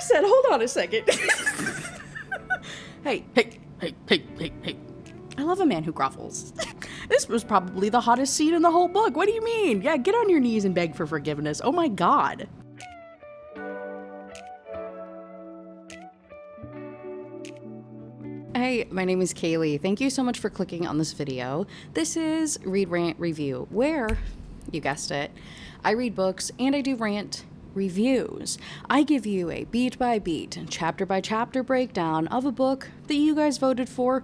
said, hold on a second. Hey. I love a man who grovells. This was probably the hottest scene in the whole book. What do you mean? Yeah, get on your knees and beg for forgiveness. Oh my god. Hey, my name is Kaylee. Thank you so much for clicking on this video. This is Read, Rant, Review, where, you guessed it, I read books and I do rant reviews. I give you a beat by beat, chapter by chapter breakdown of a book that you guys voted for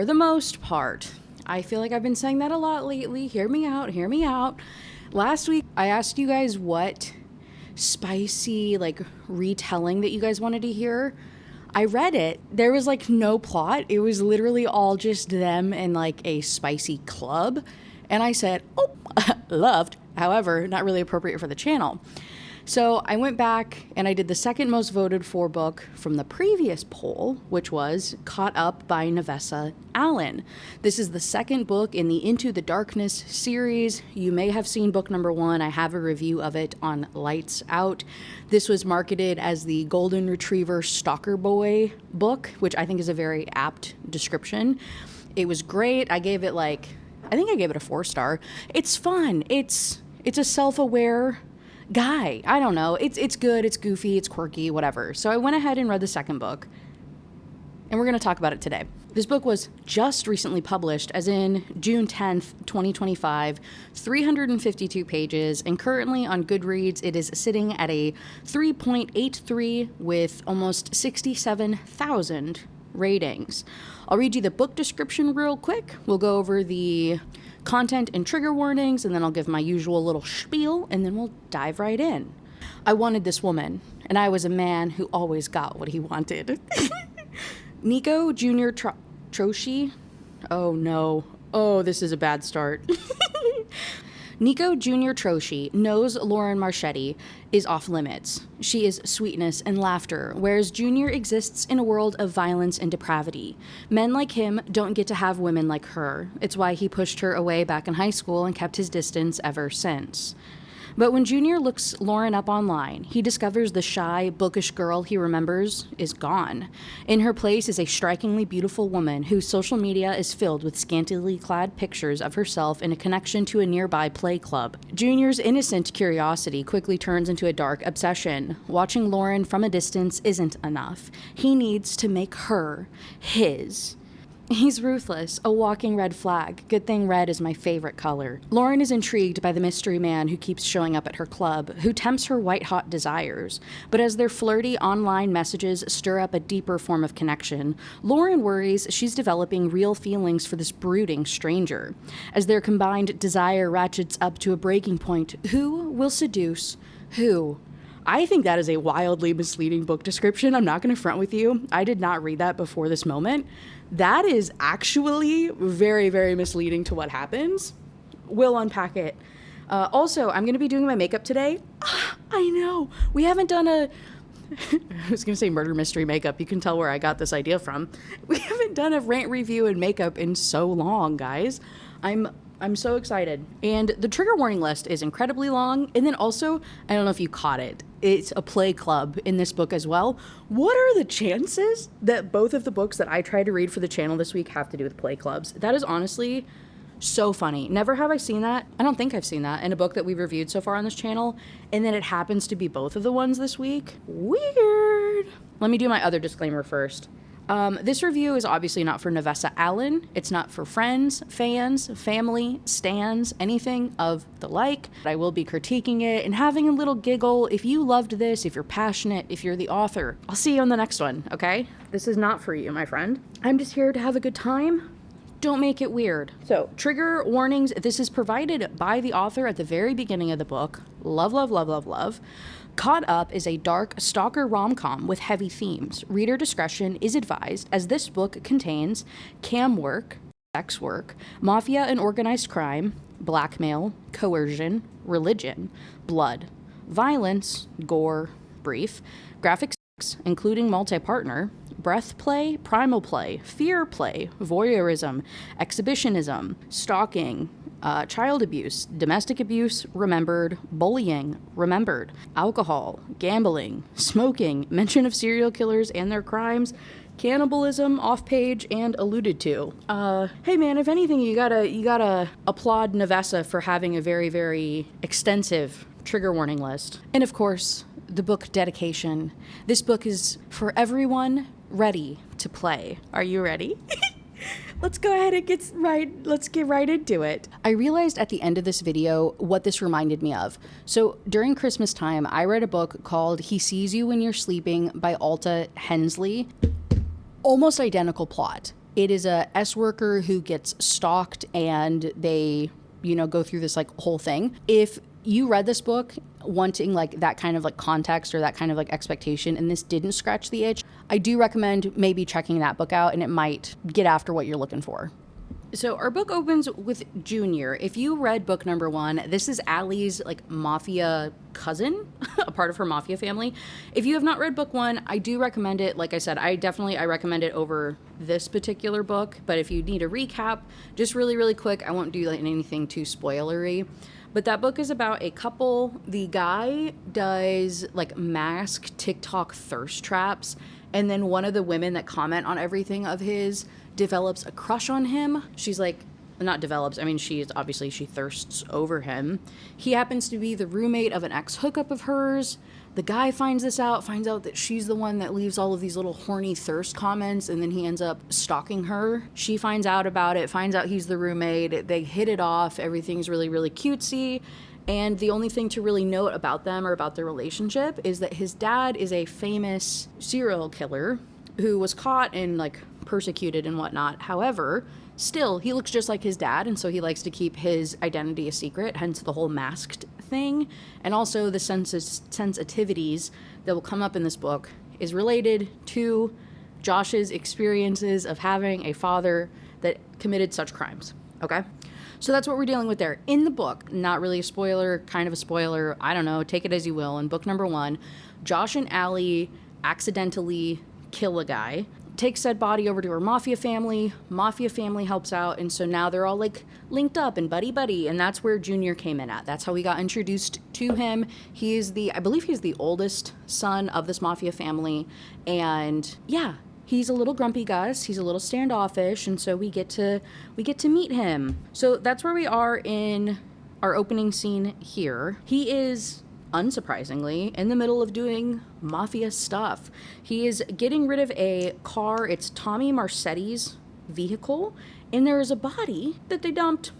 the most part. I feel like I've been saying that a lot lately. Hear me out, hear me out. Last week, I asked you guys what spicy, retelling that you guys wanted to hear. I read it. There was, no plot. It was literally all just them in, a spicy club. And I said, oh, loved. However, not really appropriate for the channel. So I went back and I did the second most voted for book from the previous poll, which was Caught Up by Nevessa Allen. This is the second book in the Into the Darkness series. You may have seen book number 1. I have a review of it on Lights Out. This was marketed as the Golden Retriever Stalker Boy book, which I think is a very apt description. It was great. I gave it I think I gave it a 4-star. It's fun. It's a self-aware guy. I don't know. It's good. It's goofy. It's quirky, whatever. So I went ahead and read the second book, and we're going to talk about it today. This book was just recently published, as in June 10th, 2025, 352 pages, and currently on Goodreads, it is sitting at a 3.83 with almost 67,000 ratings. I'll read you the book description real quick. We'll go over the content and trigger warnings, and then I'll give my usual little spiel, and then we'll dive right in. I wanted this woman, and I was a man who always got what he wanted. Nico Jr. Troshi? Oh no. Oh, this is a bad start. Nico Jr. Troshi knows Lauren Marchetti is off limits. She is sweetness and laughter, whereas Junior exists in a world of violence and depravity. Men like him don't get to have women like her. It's why he pushed her away back in high school and kept his distance ever since. But when Junior looks Lauren up online, he discovers the shy, bookish girl he remembers is gone. In her place is a strikingly beautiful woman whose social media is filled with scantily clad pictures of herself in a connection to a nearby play club. Junior's innocent curiosity quickly turns into a dark obsession. Watching Lauren from a distance isn't enough. He needs to make her his. He's ruthless, a walking red flag. Good thing red is my favorite color. Lauren is intrigued by the mystery man who keeps showing up at her club, who tempts her white-hot desires. But as their flirty online messages stir up a deeper form of connection, Lauren worries she's developing real feelings for this brooding stranger. As their combined desire ratchets up to a breaking point, who will seduce who? I think that is a wildly misleading book description. I'm not going to front with you. I did not read that before this moment. That is actually very, very misleading to what happens. We'll unpack it. Also, I'm going to be doing my makeup today. I know. We haven't done a... I was going to say murder mystery makeup. You can tell where I got this idea from. We haven't done a rant review and makeup in so long, guys. I'm so excited. And the trigger warning list is incredibly long. And then also, I don't know if you caught it, it's a play club in this book as well. What are the chances that both of the books that I try to read for the channel this week have to do with play clubs? That is honestly so funny. Never have I seen that. I don't think I've seen that in a book that we've reviewed so far on this channel. And then it happens to be both of the ones this week. Weird. Let me do my other disclaimer first. This review is obviously not for Nevessa Allen. It's not for friends, fans, family, stans, anything of the like. I will be critiquing it and having a little giggle. If you loved this, if you're passionate, if you're the author, I'll see you on the next one, okay? This is not for you, my friend. I'm just here to have a good time. Don't make it weird. So, trigger warnings. This is provided by the author at the very beginning of the book. Love, love, love, love, love. Caught Up is a dark stalker rom-com with heavy themes. Reader discretion is advised, as this book contains cam work, sex work, mafia and organized crime, blackmail, coercion, religion, blood, violence, gore, brief, graphic sex, including multi-partner, breath play, primal play, fear play, voyeurism, exhibitionism, stalking, child abuse, domestic abuse, remembered, bullying, remembered, alcohol, gambling, smoking, mention of serial killers and their crimes, cannibalism, off page, and alluded to. Hey man, if anything, you gotta applaud Navessa for having a very, very extensive trigger warning list. And of course, the book dedication. This book is for everyone ready to play. Are you ready? Let's go ahead and let's get right into it. I realized at the end of this video what this reminded me of. So during Christmas time, I read a book called He Sees You When You're Sleeping by Alta Hensley. Almost identical plot. It is a S worker who gets stalked and they, go through this like whole thing. If you read this book wanting like that kind of like context or that kind of like expectation and this didn't scratch the itch, I do recommend maybe checking that book out and it might get after what you're looking for. So our book opens with Junior. If you read book number 1, this is Allie's like mafia cousin, a part of her mafia family. If you have not read book 1, I do recommend it. Like I said, I recommend it over this particular book. But if you need a recap, just really, really quick, I won't do like anything too spoilery. But that book is about a couple. The guy does like masked TikTok thirst traps. And then one of the women that comment on everything of his develops a crush on him. She's like, not develops, I mean, she thirsts over him. He happens to be the roommate of an ex-hookup of hers. The guy finds out that she's the one that leaves all of these little horny thirst comments, and then he ends up stalking her. She finds out about it, finds out he's the roommate. They hit it off. Everything's really, really cutesy. And the only thing to really note about them or about their relationship is that his dad is a famous serial killer who was caught and like persecuted and whatnot. However, still, he looks just like his dad, and so he likes to keep his identity a secret, hence the whole masked thing. And also the sensitivities that will come up in this book is related to Josh's experiences of having a father that committed such crimes. Okay? So that's what we're dealing with there. In the book, not really a spoiler, kind of a spoiler, I don't know, take it as you will. In book number 1, Josh and Allie accidentally kill a guy, takes said body over to her mafia family helps out, and so now they're all like linked up and buddy, and that's where Junior came in at. That's how we got introduced to him. I believe he's the oldest son of this mafia family, and yeah, he's a little grumpy Gus, he's a little standoffish, and so we get to meet him. So that's where we are in our opening scene here. He is, unsurprisingly, in the middle of doing mafia stuff. He is getting rid of a car. It's Tommy Marsetti's vehicle, and there is a body that they dumped.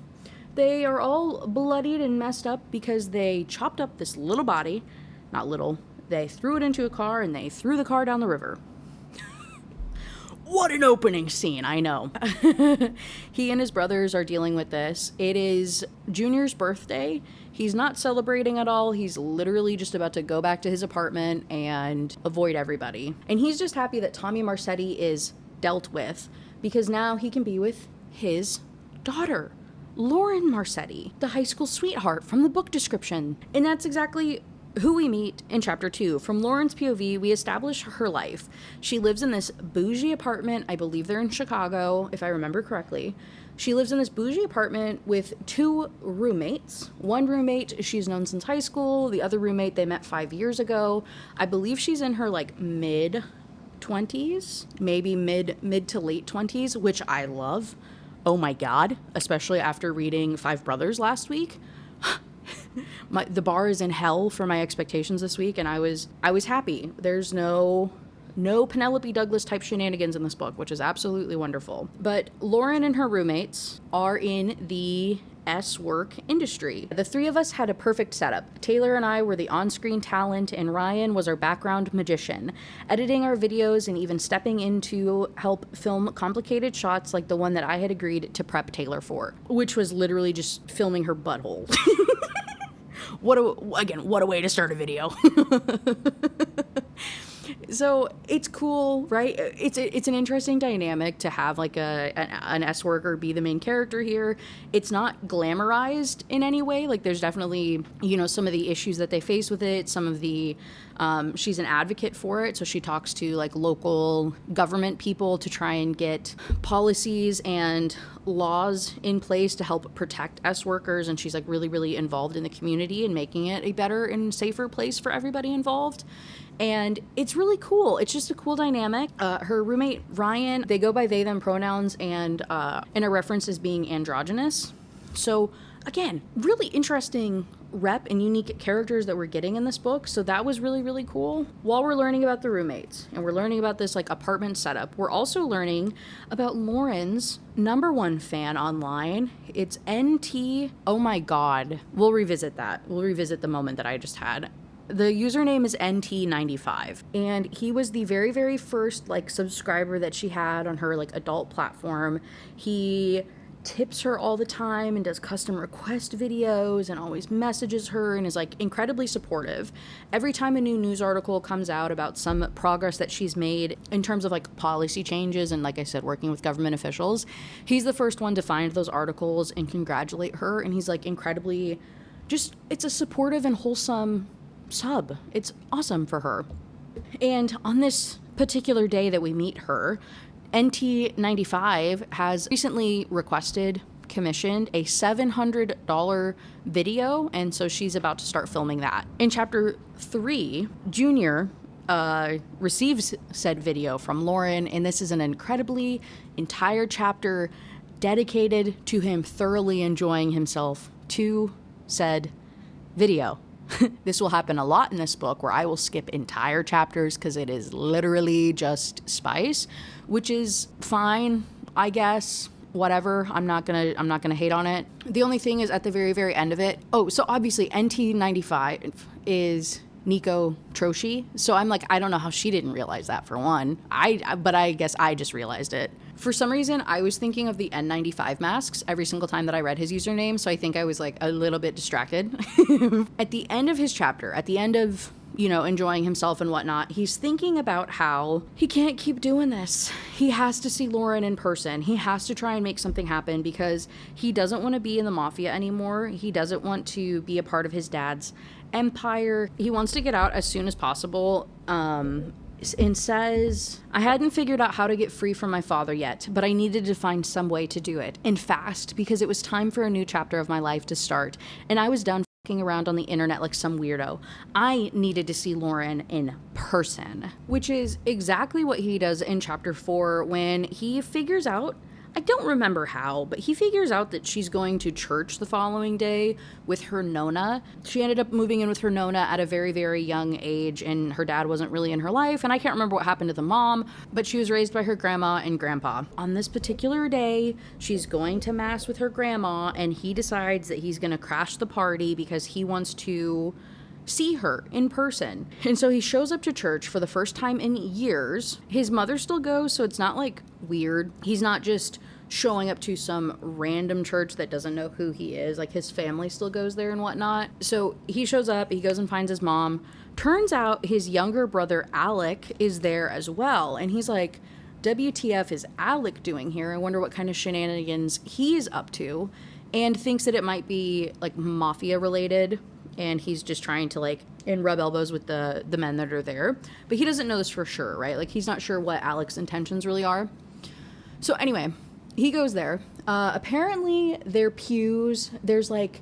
They are all bloodied and messed up because they chopped up this little body. Not little. They threw it into a car, and they threw the car down the river. What an opening scene, I know. He and his brothers are dealing with this. It is Junior's birthday. He's not celebrating at all. He's literally just about to go back to his apartment and avoid everybody. And he's just happy that Tommy Marsetti is dealt with because now he can be with his daughter, Lauren Marsetti, the high school sweetheart from the book description. And that's exactly who we meet in chapter 2. From Lauren's POV, we establish her life. She lives in this bougie apartment. I believe they're in Chicago, if I remember correctly. She lives in this bougie apartment with 2 roommates. One roommate she's known since high school. The other roommate they met 5 years ago. I believe she's in her like mid-20s, maybe mid to late 20s, which I love. Oh my God, especially after reading 5 Brothers last week. The bar is in hell for my expectations this week, and I was happy. There's no Penelope Douglas type shenanigans in this book, which is absolutely wonderful. But Lauren and her roommates are in the S-work industry. The 3 of us had a perfect setup. Taylor and I were the on-screen talent, and Ryan was our background magician, editing our videos and even stepping in to help film complicated shots like the one that I had agreed to prep Taylor for, which was literally just filming her butthole. What a way to start a video. So it's cool, right? It's an interesting dynamic to have like an S worker be the main character here. It's not glamorized in any way. Like there's definitely, you know, some of the issues that they face with it, some of the she's an advocate for it, so she talks to like local government people to try and get policies and laws in place to help protect S workers, and she's like really involved in the community and making it a better and safer place for everybody involved. And it's really cool. It's just a cool dynamic. Her roommate Ryan, they go by they them pronouns, and in a reference as being androgynous. So again, really interesting rep and unique characters that we're getting in this book. So that was really cool. While we're learning about the roommates and we're learning about this like apartment setup, we're also learning about Lauren's #1 fan online. It's NT. Oh my God. We'll revisit that. We'll revisit the moment that I just had. The username is NT95, and he was the very first like subscriber that she had on her like adult platform. He tips her all the time and does custom request videos and always messages her and is like incredibly supportive. Every time a new news article comes out about some progress that she's made in terms of like policy changes and, like I said, working with government officials, he's the first one to find those articles and congratulate her. And he's like incredibly just, it's a supportive and wholesome sub. It's awesome for her. And on this particular day that we meet her, NT95 has recently commissioned a $700 video, and so she's about to start filming that. In chapter 3, Junior receives said video from Lauren, and this is an incredibly entire chapter dedicated to him thoroughly enjoying himself to said video. This will happen a lot in this book where I will skip entire chapters because it is literally just spice, which is fine, I guess. Whatever. I'm not gonna hate on it. The only thing is at the very end of it. Oh, so obviously NT95 is Nico Troshi. So I'm like, I don't know how she didn't realize that for one. But I guess I just realized it. For some reason, I was thinking of the N95 masks every single time that I read his username, so I think I was like a little bit distracted. At the end of his chapter, at the end of, you know, enjoying himself and whatnot, he's thinking about how he can't keep doing this. He has to see Lauren in person. He has to try and make something happen because he doesn't want to be in the mafia anymore. He doesn't want to be a part of his dad's empire. He wants to get out as soon as possible. And says, I hadn't figured out how to get free from my father yet, but I needed to find some way to do it, and fast, because it was time for a new chapter of my life to start, and I was done fucking around on the internet like some weirdo. I needed to see Lauren in person, which is exactly what he does in chapter 4 when he figures out, I don't remember how, but he figures out that she's going to church the following day with her Nona. She ended up moving in with her Nona at a very young age, and her dad wasn't really in her life, and I can't remember what happened to the mom, but she was raised by her grandma and grandpa. On this particular day, she's going to mass with her grandma, and he decides that he's going to crash the party because he wants to see her in person. And so he shows up to church for the first time in years. His mother still goes, so it's not like weird. He's not just showing up to some random church that doesn't know who he is. Like his family still goes there and whatnot. So he shows up, he goes and finds his mom. Turns out his younger brother Alec is there as well. And he's like, WTF is Alec doing here? I wonder what kind of shenanigans he's up to. And thinks that it might be like mafia related. And he's just trying to like rub elbows with the men that are there. But he doesn't know this for sure, right? Like he's not sure what Alec's intentions really are. So anyway, he goes there. Apparently their pews, there's like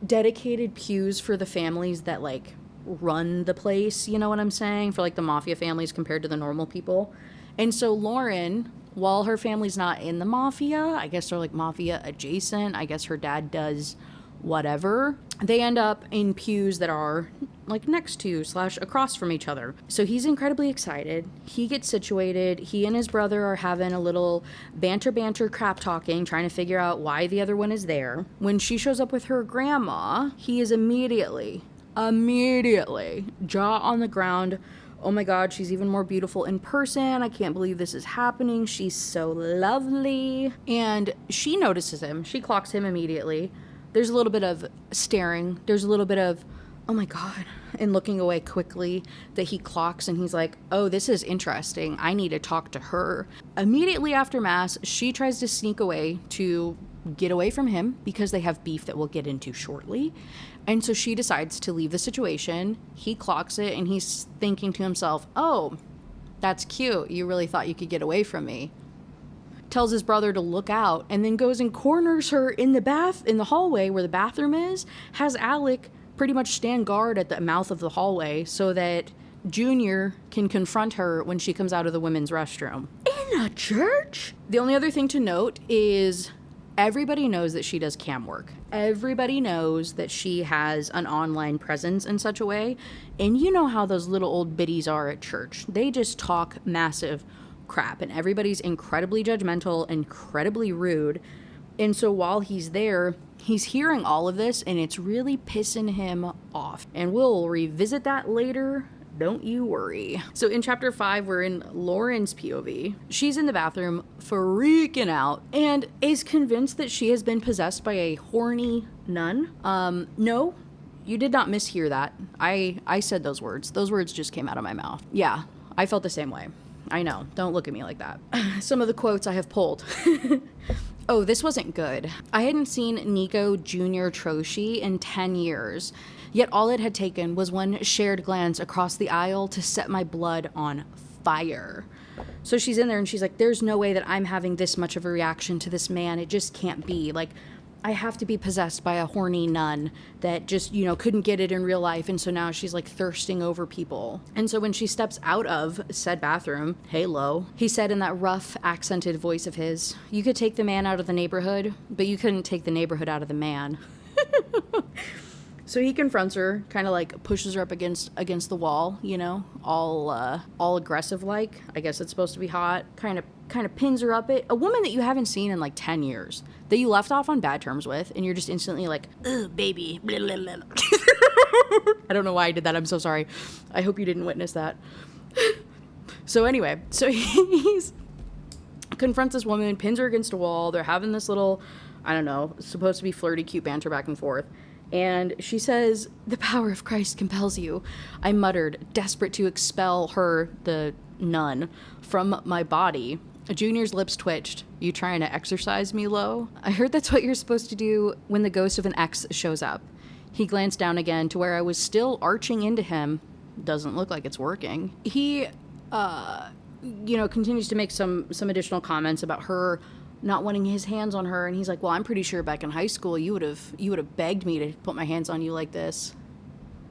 dedicated pews for the families that like run the place. You know what I'm saying? For like the mafia families compared to the normal people. And so Lauren, while her family's not in the mafia, I guess they're like mafia adjacent. I guess her dad does whatever. They end up in pews that are like next to / across from each other. So he's incredibly excited. He gets situated. He and his brother are having a little banter crap talking, trying to figure out why the other one is there. When she shows up with her grandma, he is immediately jaw on the ground. Oh my God, she's even more beautiful in person. I can't believe this is happening. She's so lovely. And she notices him. She clocks him immediately. There's a little bit of staring. There's a little bit of oh my God, and looking away quickly, that he clocks and he's like, oh, this is interesting. I need to talk to her. Immediately after Mass, she tries to sneak away to get away from him because they have beef that we'll get into shortly. And so she decides to leave the situation. He clocks it and he's thinking to himself, oh, that's cute. You really thought you could get away from me. Tells his brother to look out and then goes and corners her in the hallway where the bathroom is, has Alec pretty much stand guard at the mouth of the hallway so that Junior can confront her when she comes out of the women's restroom. In a church? The only other thing to note is everybody knows that she does cam work. Everybody knows that she has an online presence in such a way. And you know how those little old biddies are at church. They just talk massive crap and everybody's incredibly judgmental, incredibly rude. And so while he's there, he's hearing all of this and it's really pissing him off. And we'll revisit that later. Don't you worry. So in chapter 5, we're in Lauren's POV. She's in the bathroom freaking out and is convinced that she has been possessed by a horny nun. No, you did not mishear that. I said those words. Those words just came out of my mouth. Yeah, I felt the same way. I know. Don't look at me like that. Some of the quotes I have pulled. Oh, this wasn't good. I hadn't seen Nico Jr. Troshi in 10 years, yet all it had taken was one shared glance across the aisle to set my blood on fire. So she's in there and she's like, there's no way that I'm having this much of a reaction to this man. It just can't be. Like, I have to be possessed by a horny nun that just, couldn't get it in real life. And so now she's like thirsting over people. And so when she steps out of said bathroom, hey, Lo, he said in that rough accented voice of his, you could take the man out of the neighborhood, but you couldn't take the neighborhood out of the man. So he confronts her, kind of like pushes her up against the wall, all aggressive like. I guess it's supposed to be hot. Kind of pins her up. A woman that you haven't seen in like 10 years, that you left off on bad terms with, and you're just instantly like, ugh, baby. Blah, blah, blah. I don't know why I did that. I'm so sorry. I hope you didn't witness that. So anyway, he's confronts this woman, pins her against a wall. They're having this little, I don't know, supposed to be flirty, cute banter back and forth. And she says, the power of Christ compels you. I muttered, desperate to expel her, the nun, from my body. Junior's lips twitched. You trying to exorcise me, Lo? I heard that's what you're supposed to do when the ghost of an ex shows up. He glanced down again to where I was still arching into him. Doesn't look like it's working. He, continues to make some additional comments about her not wanting his hands on her, and he's like, well, I'm pretty sure back in high school you would have begged me to put my hands on you like this.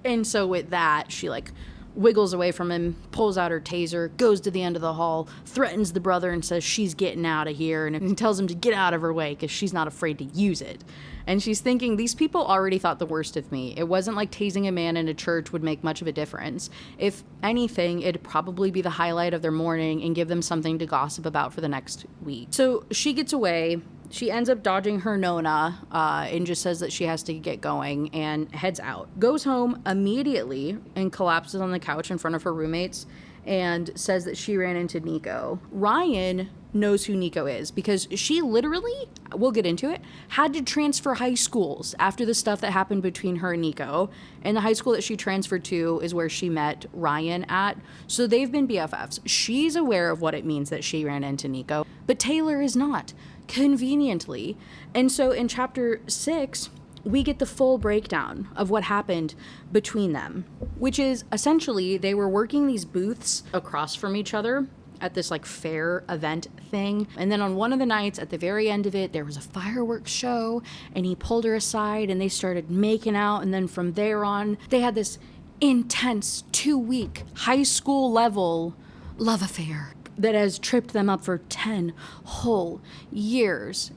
And so with that, she like wiggles away from him, pulls out her taser, goes to the end of the hall, threatens the brother and says she's getting out of here, and tells him to get out of her way because she's not afraid to use it. And she's thinking, these people already thought the worst of me. It wasn't like tasing a man in a church would make much of a difference. If anything, it'd probably be the highlight of their morning and give them something to gossip about for the next week. So she gets away. She ends up dodging her Nona and just says that she has to get going and heads out. Goes home immediately and collapses on the couch in front of her roommates and says that she ran into Nico. Ryan knows who Nico is because she literally, we'll get into it, had to transfer high schools after the stuff that happened between her and Nico. And the high school that she transferred to is where she met Ryan at. So they've been BFFs. She's aware of what it means that she ran into Nico, but Taylor is not, conveniently. And so in chapter 6, we get the full breakdown of what happened between them, which is essentially they were working these booths across from each other at this like fair event thing. And then on one of the nights at the very end of it, there was a fireworks show and he pulled her aside and they started making out. And then from there on, they had this intense 2-week high school level love affair that has tripped them up for 10 whole years.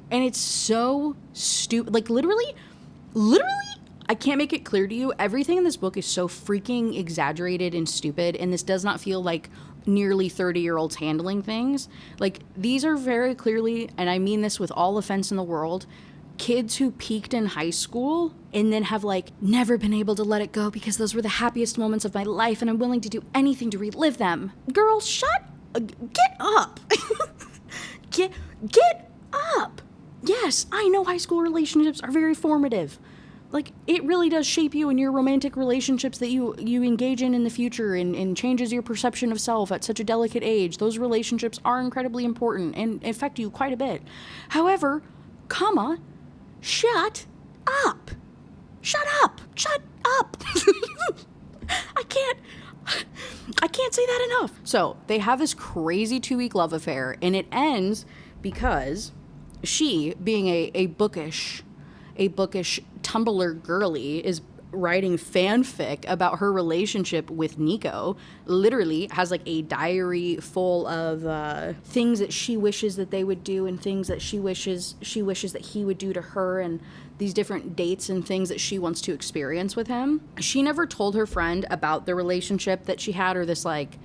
And it's so stupid. Like literally, I can't make it clear to you. Everything in this book is so freaking exaggerated and stupid. And this does not feel like nearly 30-year-olds handling things. Like these are very clearly, and I mean this with all offense in the world, kids who peaked in high school and then have like never been able to let it go because those were the happiest moments of my life and I'm willing to do anything to relive them. Girl, get up. Get up. Yes, I know high school relationships are very formative, like, it really does shape you in your romantic relationships that you engage in the future, and changes your perception of self at such a delicate age. Those relationships are incredibly important and affect you quite a bit. However, shut up. Shut up. Shut up. I can't say that enough. So they have this crazy 2-week love affair, and it ends because she, being a bookish Tumblr girly, is writing fanfic about her relationship with Nico. Literally has like a diary full of things that she wishes that they would do, and things that she wishes that he would do to her, and these different dates and things that she wants to experience with him. She never told her friend about the relationship that she had, or this like,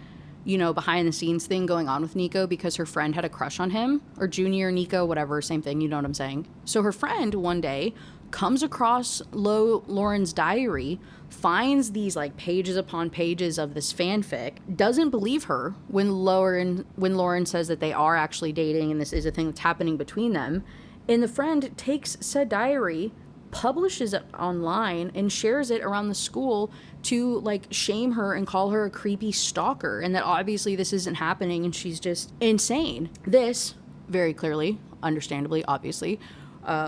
you know, behind the scenes thing going on with Nico, because her friend had a crush on him, or Junior Nico, whatever, same thing, you know what I'm saying. So her friend one day comes across Lauren's diary, finds these like pages upon pages of this fanfic, doesn't believe her when Lauren says that they are actually dating and this is a thing that's happening between them. And the friend takes said diary, publishes it online, and shares it around the school to like shame her and call her a creepy stalker, and that obviously this isn't happening and she's just insane. This very clearly, understandably, obviously,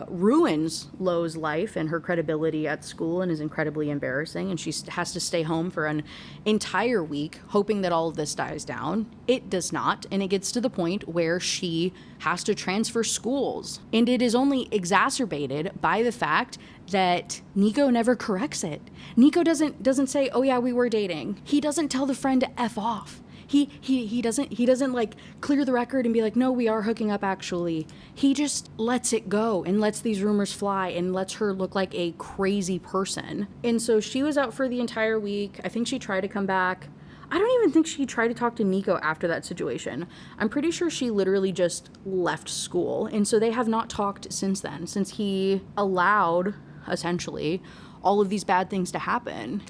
ruins Lo's life and her credibility at school, and is incredibly embarrassing, and she has to stay home for an entire week hoping that all of this dies down. It does not, and it gets to the point where she has to transfer schools, and it is only exacerbated by the fact that Nico never corrects it. Nico doesn't say, oh yeah, we were dating. He doesn't tell the friend to F off. He doesn't like clear the record and be like, no, we are hooking up actually. He just lets it go and lets these rumors fly and lets her look like a crazy person. And so she was out for the entire week. I think she tried to come back. I don't even think she tried to talk to Nico after that situation. I'm pretty sure she literally just left school. And so they have not talked since then, since he allowed, essentially, all of these bad things to happen.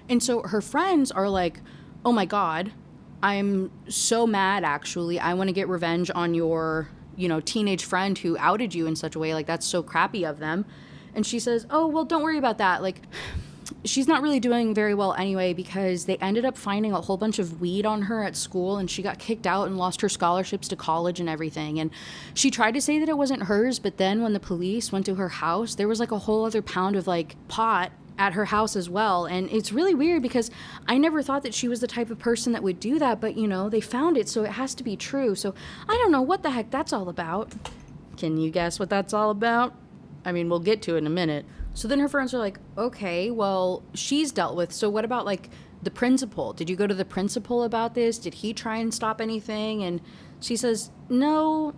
And so her friends are like, oh my God, I'm so mad, actually. I want to get revenge on your, you know, teenage friend who outed you in such a way. Like, that's so crappy of them. And she says, oh, well, don't worry about that. Like, she's not really doing very well anyway, because they ended up finding a whole bunch of weed on her at school, and she got kicked out and lost her scholarships to college and everything. And she tried to say that it wasn't hers, but then when the police went to her house, there was like a whole other pound of like pot at her house as well. And it's really weird, because I never thought that she was the type of person that would do that, but you know, they found it, so it has to be true. So I don't know what the heck that's all about. Can you guess what that's all about? I mean, we'll get to it in a minute. So then her friends are like, okay, well, she's dealt with, so what about like the principal? Did you go to the principal about this? Did he try and stop anything? And she says, no,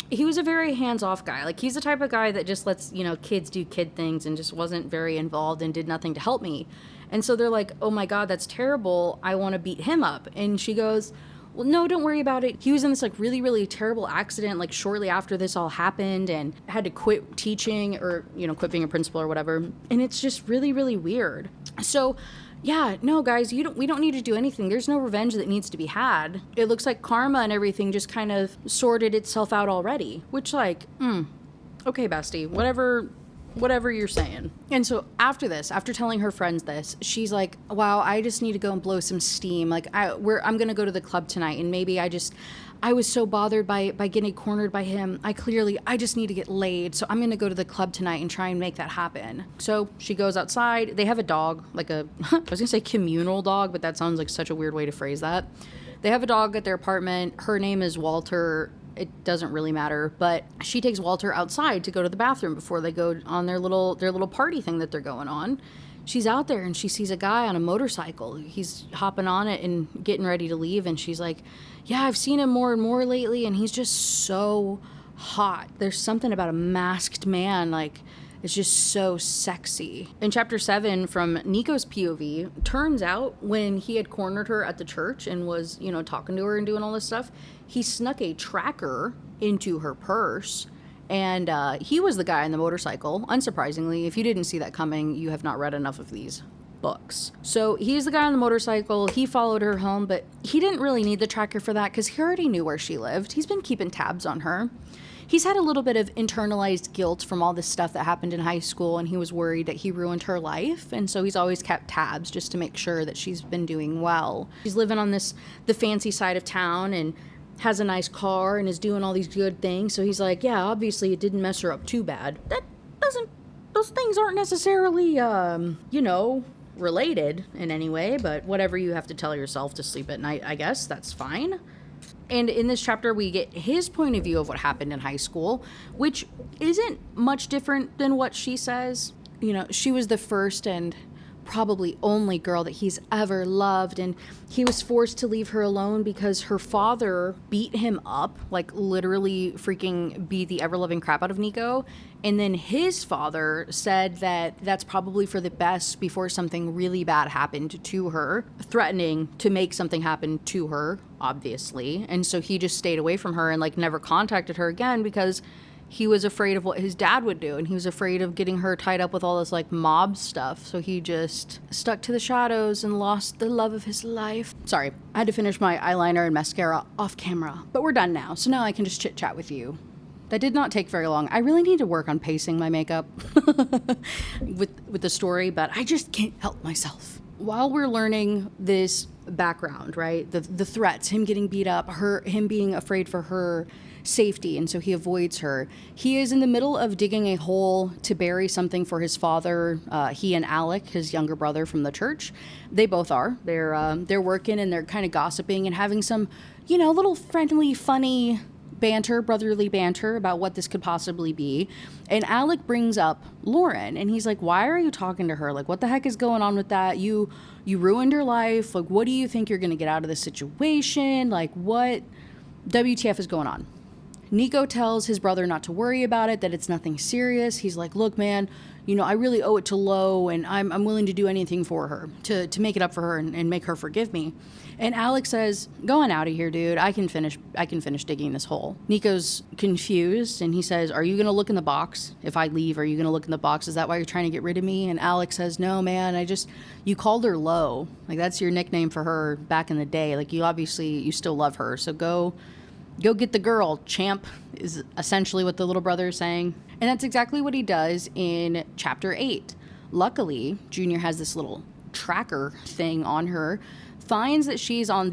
he was a very hands-off guy. Like, he's the type of guy that just lets, you know, kids do kid things, and just wasn't very involved and did nothing to help me. And so they're like, oh my God, that's terrible. I want to beat him up. And she goes, well, no, don't worry about it. He was in this like really, really terrible accident like shortly after this all happened, and had to quit teaching, or, you know, quit being a principal or whatever. And it's just really, really weird. So yeah, no, guys, we don't need to do anything. There's no revenge that needs to be had. It looks like karma and everything just kind of sorted itself out already, which, like, okay, bestie, whatever you're saying. And so after this, after telling her friends this, she's like, wow, I just need to go and blow some steam. Like, I'm going to go to the club tonight, and maybe I was so bothered by getting cornered by him. I just need to get laid. So I'm going to go to the club tonight and try and make that happen. So she goes outside. They have a dog, like I was going to say communal dog, but that sounds like such a weird way to phrase that. They have a dog at their apartment. Her name is Walter. It doesn't really matter, but she takes Walter outside to go to the bathroom before they go on their little party thing that they're going on. She's out there and she sees a guy on a motorcycle. He's hopping on it and getting ready to leave. And she's like, yeah, I've seen him more and more lately, and he's just so hot. There's something about a masked man, like, it's just so sexy. In chapter 7, from Nico's POV, turns out when he had cornered her at the church and was, you know, talking to her and doing all this stuff, he snuck a tracker into her purse. And he was the guy on the motorcycle. Unsurprisingly, if you didn't see that coming, you have not read enough of these books. So he's the guy on the motorcycle. He followed her home, but he didn't really need the tracker for that because he already knew where she lived. He's been keeping tabs on her. He's had a little bit of internalized guilt from all this stuff that happened in high school, and he was worried that he ruined her life. And so he's always kept tabs just to make sure that she's been doing well. She's living on the fancy side of town and has a nice car and is doing all these good things. So he's like, yeah, obviously it didn't mess her up too bad. Those things aren't necessarily, related in any way, but whatever you have to tell yourself to sleep at night, I guess that's fine. And in this chapter, we get his point of view of what happened in high school, which isn't much different than what she says. She was the first and probably only girl that he's ever loved, and he was forced to leave her alone because her father beat him up, like literally freaking beat the ever-loving crap out of Nico. And then his father said that that's probably for the best before something really bad happened to her, threatening to make something happen to her, obviously. And so he just stayed away from her and like never contacted her again because he was afraid of what his dad would do, and he was afraid of getting her tied up with all this like mob stuff. So he just stuck to the shadows and lost the love of his life. Sorry, I had to finish my eyeliner and mascara off camera, but we're done now. So now I can just chit chat with you. That did not take very long. I really need to work on pacing my makeup with the story, but I just can't help myself. While we're learning this background, right? The threats, him getting beat up, him being afraid for her safety, and so he avoids her. He is in the middle of digging a hole to bury something for his father. He and Alec, his younger brother from the church, they both are. They're working and they're kind of gossiping and having some, little friendly, funny banter, brotherly banter about what this could possibly be. And Alec brings up Lauren, and he's like, why are you talking to her? Like, what the heck is going on with that? You ruined her life. Like, what do you think you're going to get out of this situation? Like, what WTF is going on? Nico tells his brother not to worry about it, that it's nothing serious. He's like, look, man, I really owe it to Lo, and I'm willing to do anything for her to make it up for her and make her forgive me. And Alex says, go on out of here, dude. I can finish digging this hole. Nico's confused, and he says, are you going to look in the box? If I leave, are you going to look in the box? Is that why you're trying to get rid of me? And Alex says, no, man, you called her Lo. Like, that's your nickname for her back in the day. Like, you still love her. So go get the girl, champ, is essentially what the little brother is saying. And that's exactly what he does in chapter 8. Luckily, Junior has this little tracker thing on her, finds that she's in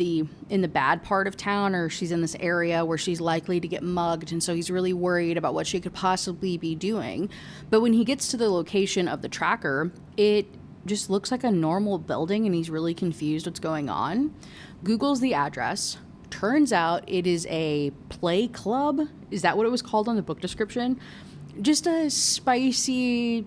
the bad part of town, or she's in this area where she's likely to get mugged, and so he's really worried about what she could possibly be doing. But when he gets to the location of the tracker, it just looks like a normal building, and he's really confused what's going on. Googles the address. Turns out it is a play club. Is that what it was called on the book description? Just a spicy,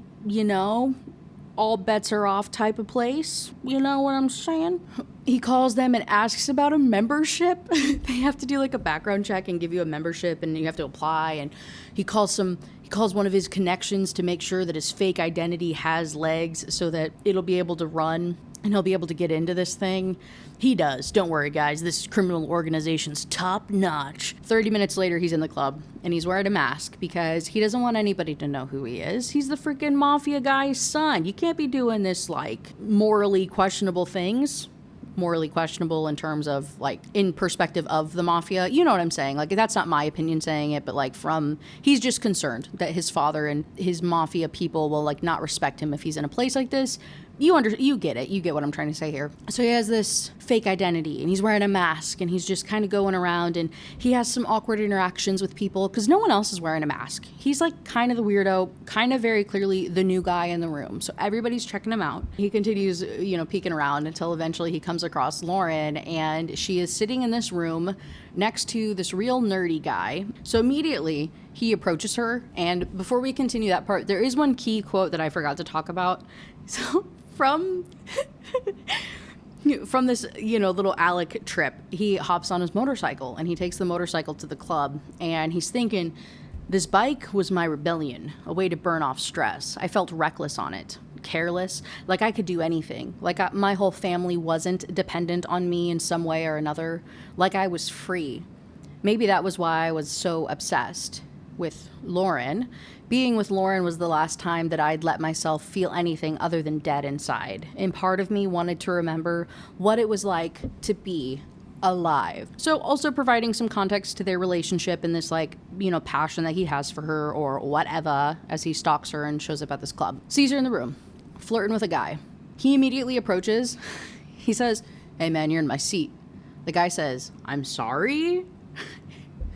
all bets are off type of place. You know what I'm saying? He calls them and asks about a membership. They have to do like a background check and give you a membership, and you have to apply. And he calls one of his connections to make sure that his fake identity has legs so that it'll be able to run and he'll be able to get into this thing. He does. Don't worry, guys. This criminal organization's top notch. 30 minutes later, he's in the club, and he's wearing a mask because he doesn't want anybody to know who he is. He's the freaking mafia guy's son. You can't be doing this, like, morally questionable things. Morally questionable in terms of, like, in perspective of the mafia. You know what I'm saying? Like, that's not my opinion saying it, but, like, he's just concerned that his father and his mafia people will, like, not respect him if he's in a place like this. You get it. You get what I'm trying to say here. So he has this fake identity, and he's wearing a mask, and he's just kind of going around, and he has some awkward interactions with people because no one else is wearing a mask. He's like kind of the weirdo, kind of very clearly the new guy in the room. So everybody's checking him out. He continues, peeking around until eventually he comes across Lauren, and she is sitting in this room next to this real nerdy guy. So immediately he approaches her, and before we continue that part, there is one key quote that I forgot to talk about. So from this, little Alec trip, he hops on his motorcycle and he takes the motorcycle to the club, and he's thinking, this bike was my rebellion, a way to burn off stress. I felt reckless on it, careless, like I could do anything, like my whole family wasn't dependent on me in some way or another, like I was free. Maybe that was why I was so obsessed. with Lauren. Being with Lauren was the last time that I'd let myself feel anything other than dead inside. And part of me wanted to remember what it was like to be alive. So also providing some context to their relationship and this like, passion that he has for her or whatever as he stalks her and shows up at this club. Sees her in the room, flirting with a guy. He immediately approaches. He says, "Hey man, you're in my seat." The guy says, "I'm sorry."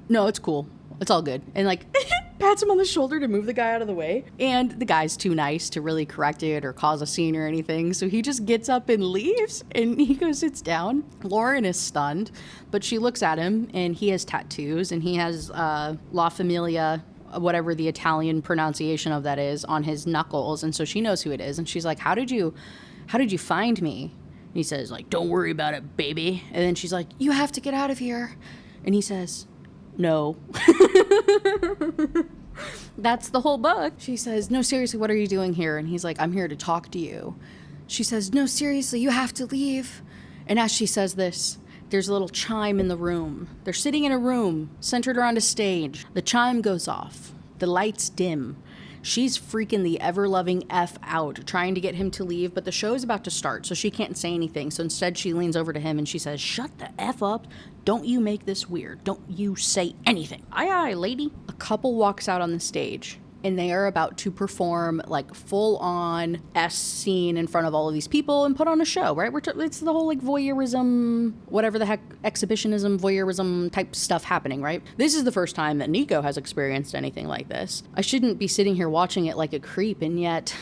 "No, it's cool. It's all good." And like pats him on the shoulder to move the guy out of the way. And the guy's too nice to really correct it or cause a scene or anything. So he just gets up and leaves and he goes, sits down. Lauren is stunned, but she looks at him and he has tattoos and he has La Familia, whatever the Italian pronunciation of that is, on his knuckles. And so she knows who it is. And she's like, how did you find me? And he says like, "Don't worry about it, baby." And then she's like, "You have to get out of here." And he says, "No." That's the whole book. She says, "No, seriously, what are you doing here?" And he's like, "I'm here to talk to you." She says, "No, seriously, you have to leave." And as she says this, there's a little chime in the room. They're sitting in a room centered around a stage. The chime goes off. The lights dim. She's freaking the ever-loving F out, trying to get him to leave, but the show is about to start, so she can't say anything. So instead, she leans over to him and she says, "Shut the F up. Don't you make this weird. Don't you say anything." "Aye, aye, lady." A couple walks out on the stage, and they are about to perform like full-on scene in front of all of these people and put on a show, right? It's the whole like voyeurism, whatever the heck, exhibitionism, voyeurism type stuff happening, right? This is the first time that Nico has experienced anything like this. I shouldn't be sitting here watching it like a creep, and yet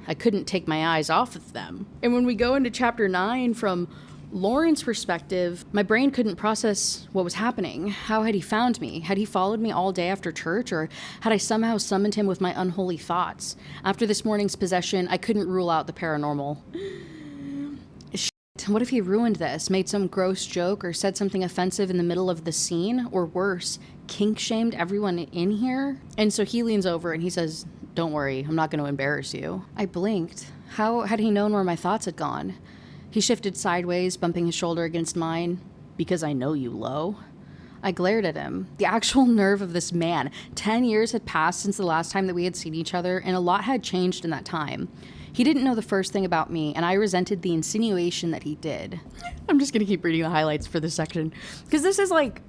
I couldn't take my eyes off of them. And when we go into chapter 9 from Lauren's perspective, my brain couldn't process what was happening. How had he found me? Had he followed me all day after church, or had I somehow summoned him with my unholy thoughts? After this morning's possession, I couldn't rule out the paranormal. Shit, what if he ruined this, made some gross joke, or said something offensive in the middle of the scene? Or worse, kink-shamed everyone in here? And so he leans over and he says, "Don't worry, I'm not going to embarrass you." I blinked. How had he known where my thoughts had gone? He shifted sideways, bumping his shoulder against mine. "Because I know you, Lo." I glared at him. The actual nerve of this man. 10 years had passed since the last time that we had seen each other, and a lot had changed in that time. He didn't know the first thing about me, and I resented the insinuation that he did. I'm just going to keep reading the highlights for this section, because this is like,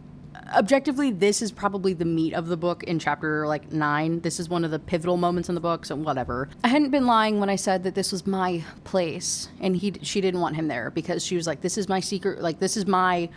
objectively, this is probably the meat of the book in chapter 9. This is one of the pivotal moments in the book, so whatever. I hadn't been lying when I said that this was my place, and she didn't want him there because she was like, "This is my secret, like this is my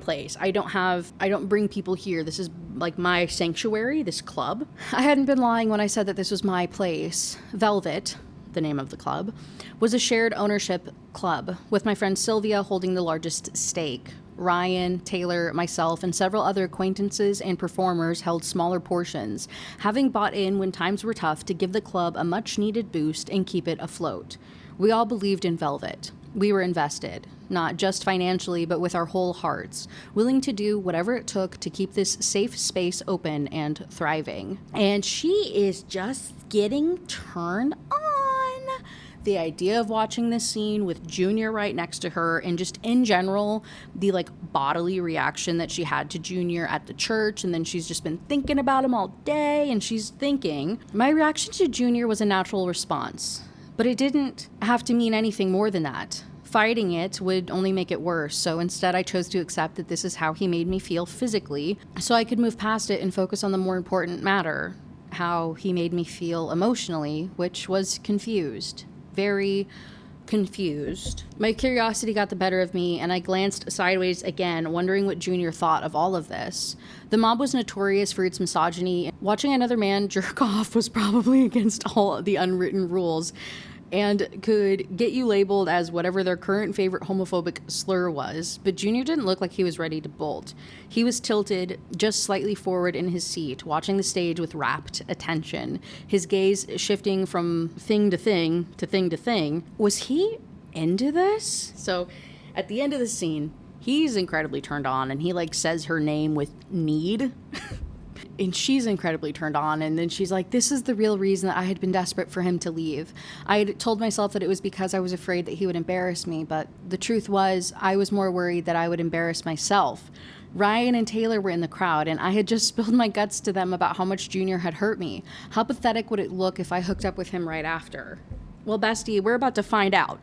place. I don't bring people here. This is like my sanctuary, this club." I hadn't been lying when I said that this was my place. Velvet, the name of the club, was a shared ownership club, with my friend Sylvia holding the largest stake. Ryan, Taylor, myself, and several other acquaintances and performers held smaller portions, having bought in when times were tough to give the club a much-needed boost and keep it afloat. We all believed in Velvet. We were invested, not just financially, but with our whole hearts, willing to do whatever it took to keep this safe space open and thriving. And she is just getting turned on. The idea of watching this scene with Junior right next to her, and just in general, the like bodily reaction that she had to Junior at the church, and then she's just been thinking about him all day, and she's thinking, my reaction to Junior was a natural response, but it didn't have to mean anything more than that. Fighting it would only make it worse, so instead I chose to accept that this is how he made me feel physically, so I could move past it and focus on the more important matter, how he made me feel emotionally, which was confused. Very confused. My curiosity got the better of me, and I glanced sideways again, wondering what Junior thought of all of this. The mob was notorious for its misogyny. Watching another man jerk off was probably against all the unwritten rules, and could get you labeled as whatever their current favorite homophobic slur was, but Junior didn't look like he was ready to bolt. He was tilted just slightly forward in his seat, watching the stage with rapt attention, his gaze shifting from thing to thing to thing to thing. Was he into this? So at the end of the scene, he's incredibly turned on, and he like says her name with need. And she's incredibly turned on, and then she's like, this is the real reason that I had been desperate for him to leave. I had told myself that it was because I was afraid that he would embarrass me, but the truth was I was more worried that I would embarrass myself. Ryan and Taylor were in the crowd, and I had just spilled my guts to them about how much Junior had hurt me. How pathetic would it look if I hooked up with him right after? Well, bestie, we're about to find out.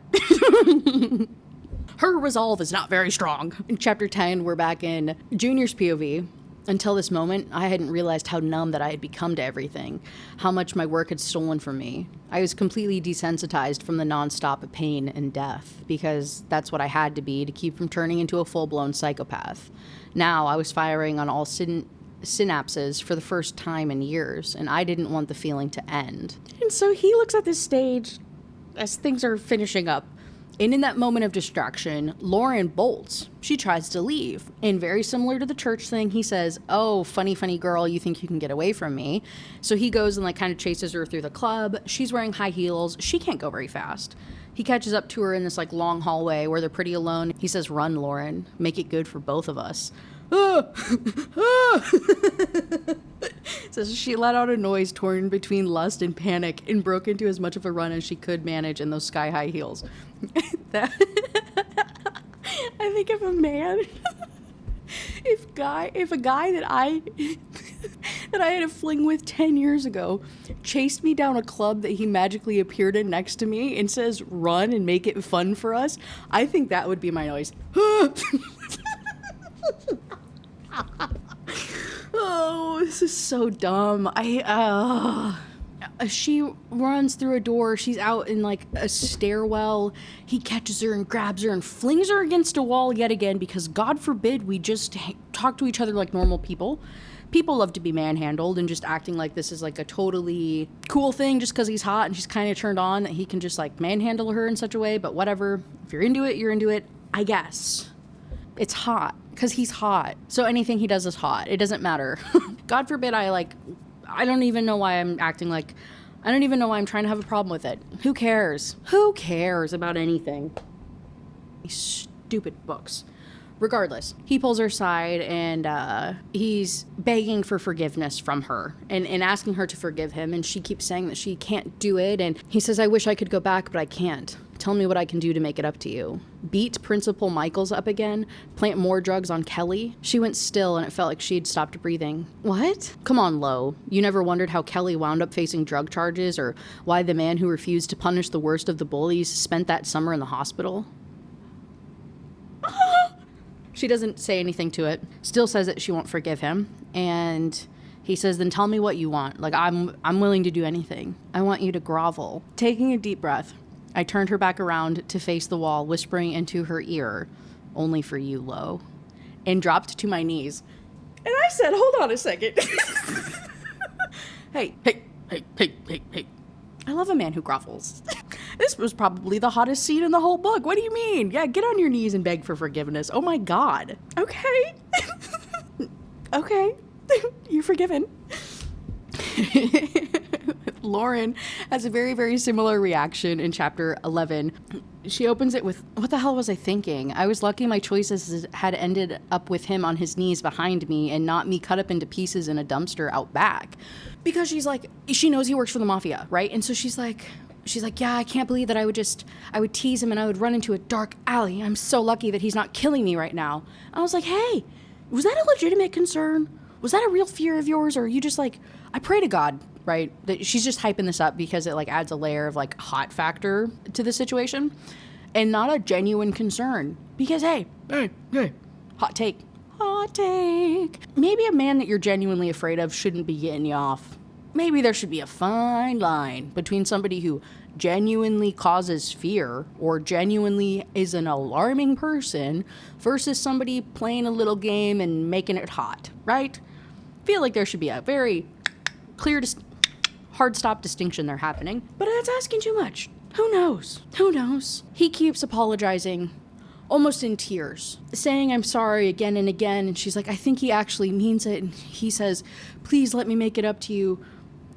Her resolve is not very strong. In chapter 10, we're back in Junior's POV. Until this moment, I hadn't realized how numb that I had become to everything, how much my work had stolen from me. I was completely desensitized from the nonstop pain and death, because that's what I had to be to keep from turning into a full-blown psychopath. Now I was firing on all synapses for the first time in years, and I didn't want the feeling to end. And so he looks at this stage as things are finishing up. And in that moment of distraction, Lauren bolts. She tries to leave. And very similar to the church thing, he says, oh, funny girl, you think you can get away from me? So he goes and kind of chases her through the club. She's wearing high heels. She can't go very fast. He catches up to her in this long hallway where they're pretty alone. He says, run, Lauren. Make it good for both of us. So she let out a noise torn between lust and panic and broke into as much of a run as she could manage in those sky-high heels. I think if a man, if a guy that I had a fling with 10 years ago chased me down a club that he magically appeared in next to me and says, run and make it fun for us, I think that would be my noise. Oh, this is so dumb. She runs through a door. She's out in a stairwell. He catches her and grabs her and flings her against a wall yet again, because God forbid we just talk to each other like normal people. People love to be manhandled, and just acting like this is a totally cool thing just because he's hot and she's kind of turned on that he can just manhandle her in such a way. But whatever. If you're into it, you're into it, I guess. It's hot because he's hot. So anything he does is hot. It doesn't matter. God forbid I don't even know why I'm acting I don't even know why I'm trying to have a problem with it. Who cares? Who cares about anything? These stupid books. Regardless, he pulls her aside and he's begging for forgiveness from her and asking her to forgive him. And she keeps saying that she can't do it. And he says, I wish I could go back, but I can't. Tell me what I can do to make it up to you. Beat Principal Michaels up again? Plant more drugs on Kelly? She went still and it felt like she'd stopped breathing. What? Come on, Lo. You never wondered how Kelly wound up facing drug charges, or why the man who refused to punish the worst of the bullies spent that summer in the hospital? She doesn't say anything to it. Still says that she won't forgive him. And he says, then tell me what you want. I'm willing to do anything. I want you to grovel. Taking a deep breath, I turned her back around to face the wall, whispering into her ear, only for you, Lo, and dropped to my knees. And I said, hold on a second. Hey. I love a man who grovels. This was probably the hottest scene in the whole book. What do you mean? Yeah, get on your knees and beg for forgiveness. Oh my God. Okay. Okay. You're forgiven. Lauren has a very, very similar reaction in chapter 11. She opens it with, what the hell was I thinking? I was lucky my choices had ended up with him on his knees behind me and not me cut up into pieces in a dumpster out back. Because she knows he works for the mafia, right? And so she's like, yeah, I can't believe that I would tease him and I would run into a dark alley. I'm so lucky that he's not killing me right now. I was like, hey, was that a legitimate concern? Was that a real fear of yours? Or are you just I pray to God, right? That she's just hyping this up because it adds a layer of hot factor to the situation and not a genuine concern. Because hey, hot take. Maybe a man that you're genuinely afraid of shouldn't be getting you off. Maybe there should be a fine line between somebody who genuinely causes fear or genuinely is an alarming person versus somebody playing a little game and making it hot, right? I feel like there should be a very clear, hard stop distinction there happening, but that's asking too much. Who knows? He keeps apologizing, almost in tears, saying I'm sorry again and again, and she's like, I think he actually means it, and he says, please let me make it up to you.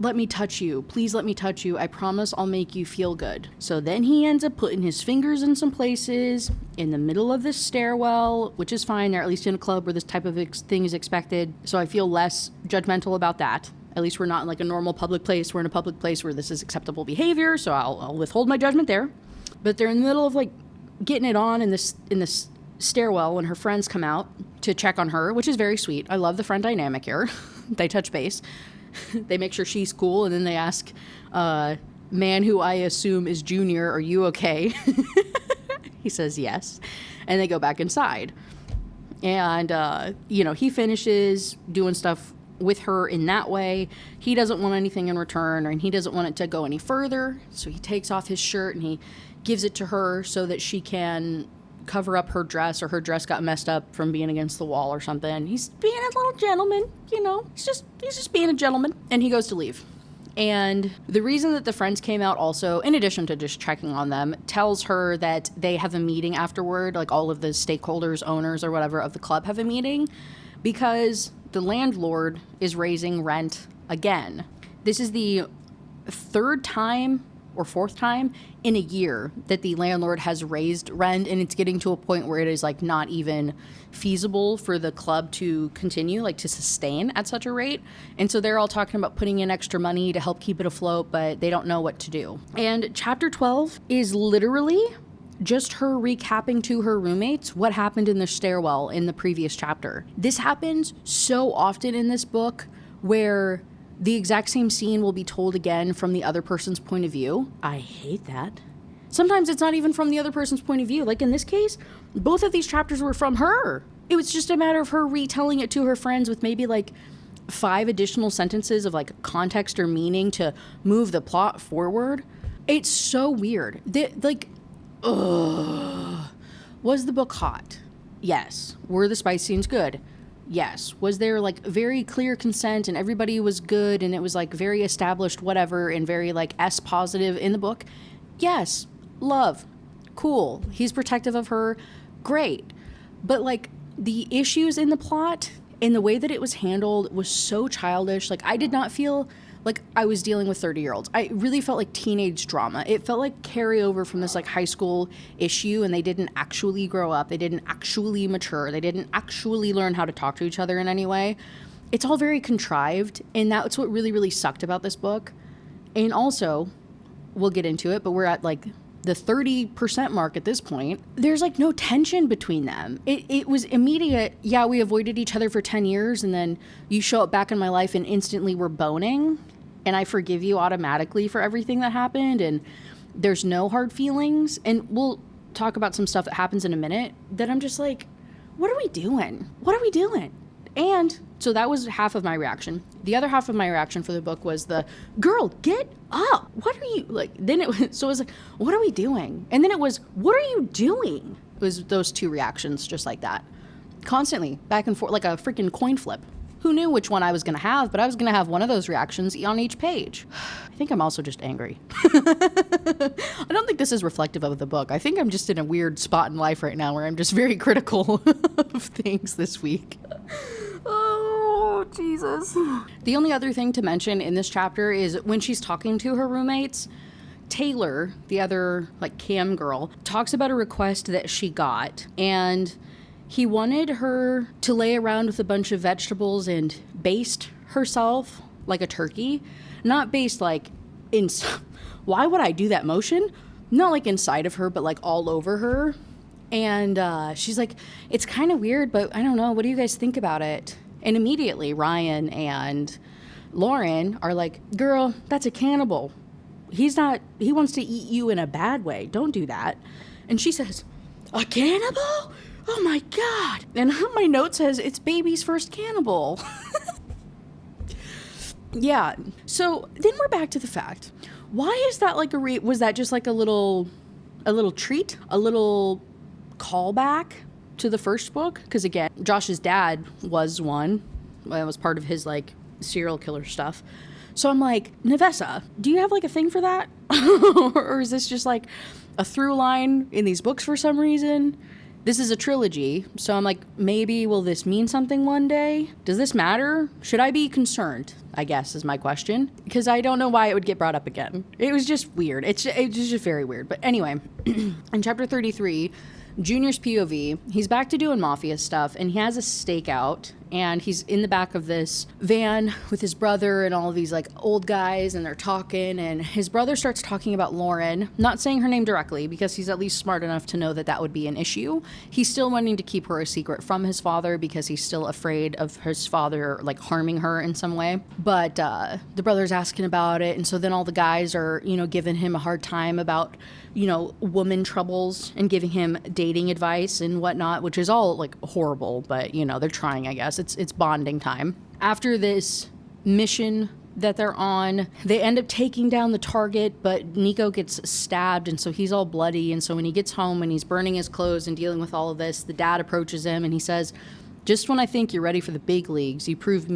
Let me touch you. Please let me touch you. I promise I'll make you feel good. So then he ends up putting his fingers in some places in the middle of this stairwell, which is fine. They're at least in a club where this type of thing is expected. So I feel less judgmental about that. At least we're not in a normal public place. We're in a public place where this is acceptable behavior. So I'll withhold my judgment there. But they're in the middle of getting it on in this stairwell when her friends come out. to check on her, which is very sweet. I love the friend dynamic here. They touch base. They make sure she's cool, and then they ask, man who I assume is Junior, are you okay? He says yes. And they go back inside. And, he finishes doing stuff with her in that way. He doesn't want anything in return, and he doesn't want it to go any further. So he takes off his shirt and he gives it to her so that she can cover up her dress, or her dress got messed up from being against the wall or something. He's being a little gentleman, he's just being a gentleman. And he goes to leave. And the reason that the friends came out also, in addition to just checking on them, tells her that they have a meeting afterward, like all of the stakeholders, owners, or whatever of the club have a meeting, because the landlord is raising rent again. This is the third time or fourth time in a year that the landlord has raised rent, and it's getting to a point where it is like not even feasible for the club to continue, like to sustain at such a rate. And so they're all talking about putting in extra money to help keep it afloat, but they don't know what to do. And chapter 12 is literally just her recapping to her roommates what happened in the stairwell in the previous chapter. This happens so often in this book, where the exact same scene will be told again from the other person's point of view. I hate that. Sometimes it's not even from the other person's point of view. Like in this case, both of these chapters were from her. It was just a matter of her retelling it to her friends with maybe like 5 additional sentences of like context or meaning to move the plot forward. It's so weird. Was the book hot? Yes. Were the spice scenes good? Yes. Was there like very clear consent and everybody was good and it was like very established whatever and very like S positive in the book? Yes. Love. Cool. He's protective of her. Great. But like the issues in the plot and the way that it was handled was so childish. Like I did not feel like I was dealing with 30-year-olds. I really felt like teenage drama. It felt like carryover from this like high school issue, and they didn't actually grow up. They didn't actually mature. They didn't actually learn how to talk to each other in any way. It's all very contrived, and that's what really, really sucked about this book. And also, we'll get into it, but we're at like the 30% mark at this point. There's like no tension between them. It was immediate. Yeah, we avoided each other for 10 years, and then you show up back in my life and instantly we're boning. And I forgive you automatically for everything that happened, and there's no hard feelings. And we'll talk about some stuff that happens in a minute that I'm just like, what are we doing? What are we doing? And so that was half of my reaction. The other half of my reaction for the book was the, girl, get up. What are you, like, then it was, so it was like, what are we doing? And then it was, what are you doing? It was those two reactions just like that. Constantly, back and forth, like a freaking coin flip. Who knew which one I was going to have, but I was going to have one of those reactions on each page. I think I'm also just angry. I don't think this is reflective of the book. I think I'm just in a weird spot in life right now where I'm just very critical of things this week. Oh, Jesus. The only other thing to mention in this chapter is when she's talking to her roommates, Taylor, the other like cam girl, talks about a request that she got, and he wanted her to lay around with a bunch of vegetables and baste herself like a turkey. Not based like in... Why would I do that motion? Not like inside of her, but like all over her. And she's like, it's kind of weird, but I don't know. What do you guys think about it? And immediately Ryan and Lauren are like, girl, that's a cannibal. He wants to eat you in a bad way. Don't do that. And she says, a cannibal? Oh my God. And my note says, it's baby's first cannibal. Yeah. So then we're back to the fact. Why is that like was that just like a little treat? A little callback to the first book? Because again, Josh's dad was one. That was part of his like serial killer stuff. So I'm like, Nevessa, do you have like a thing for that? Or is this just like a through line in these books for some reason? This is a trilogy, so I'm like, maybe will this mean something one day? Does this matter? Should I be concerned, I guess, is my question. Because I don't know why it would get brought up again. It was just weird. It's just very weird. But anyway, in chapter 33, Junior's POV, he's back to doing mafia stuff, and he has a stakeout and he's in the back of this van with his brother and all of these like old guys, and they're talking, and his brother starts talking about Lauren, not saying her name directly because he's at least smart enough to know that that would be an issue. He's still wanting to keep her a secret from his father because he's still afraid of his father like harming her in some way. But the brother's asking about it, and so then all the guys are, you know, giving him a hard time about, you know, woman troubles and giving him dating advice and whatnot, which is all like horrible, but you know, they're trying, I guess. It's bonding time. After this mission that they're on, they end up taking down the target, but Nico gets stabbed, and so he's all bloody. And so when he gets home and he's burning his clothes and dealing with all of this, the dad approaches him and he says, "Just when I think you're ready for the big leagues, you prove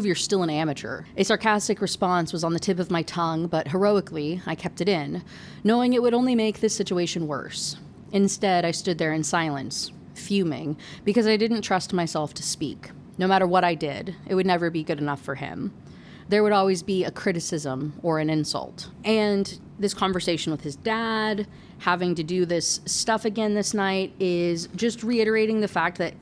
you're still an amateur." A sarcastic response was on the tip of my tongue, but heroically, I kept it in, knowing it would only make this situation worse. Instead, I stood there in silence, fuming, because I didn't trust myself to speak. No matter what I did, it would never be good enough for him. There would always be a criticism or an insult. And this conversation with his dad, having to do this stuff again this night, is just reiterating the fact that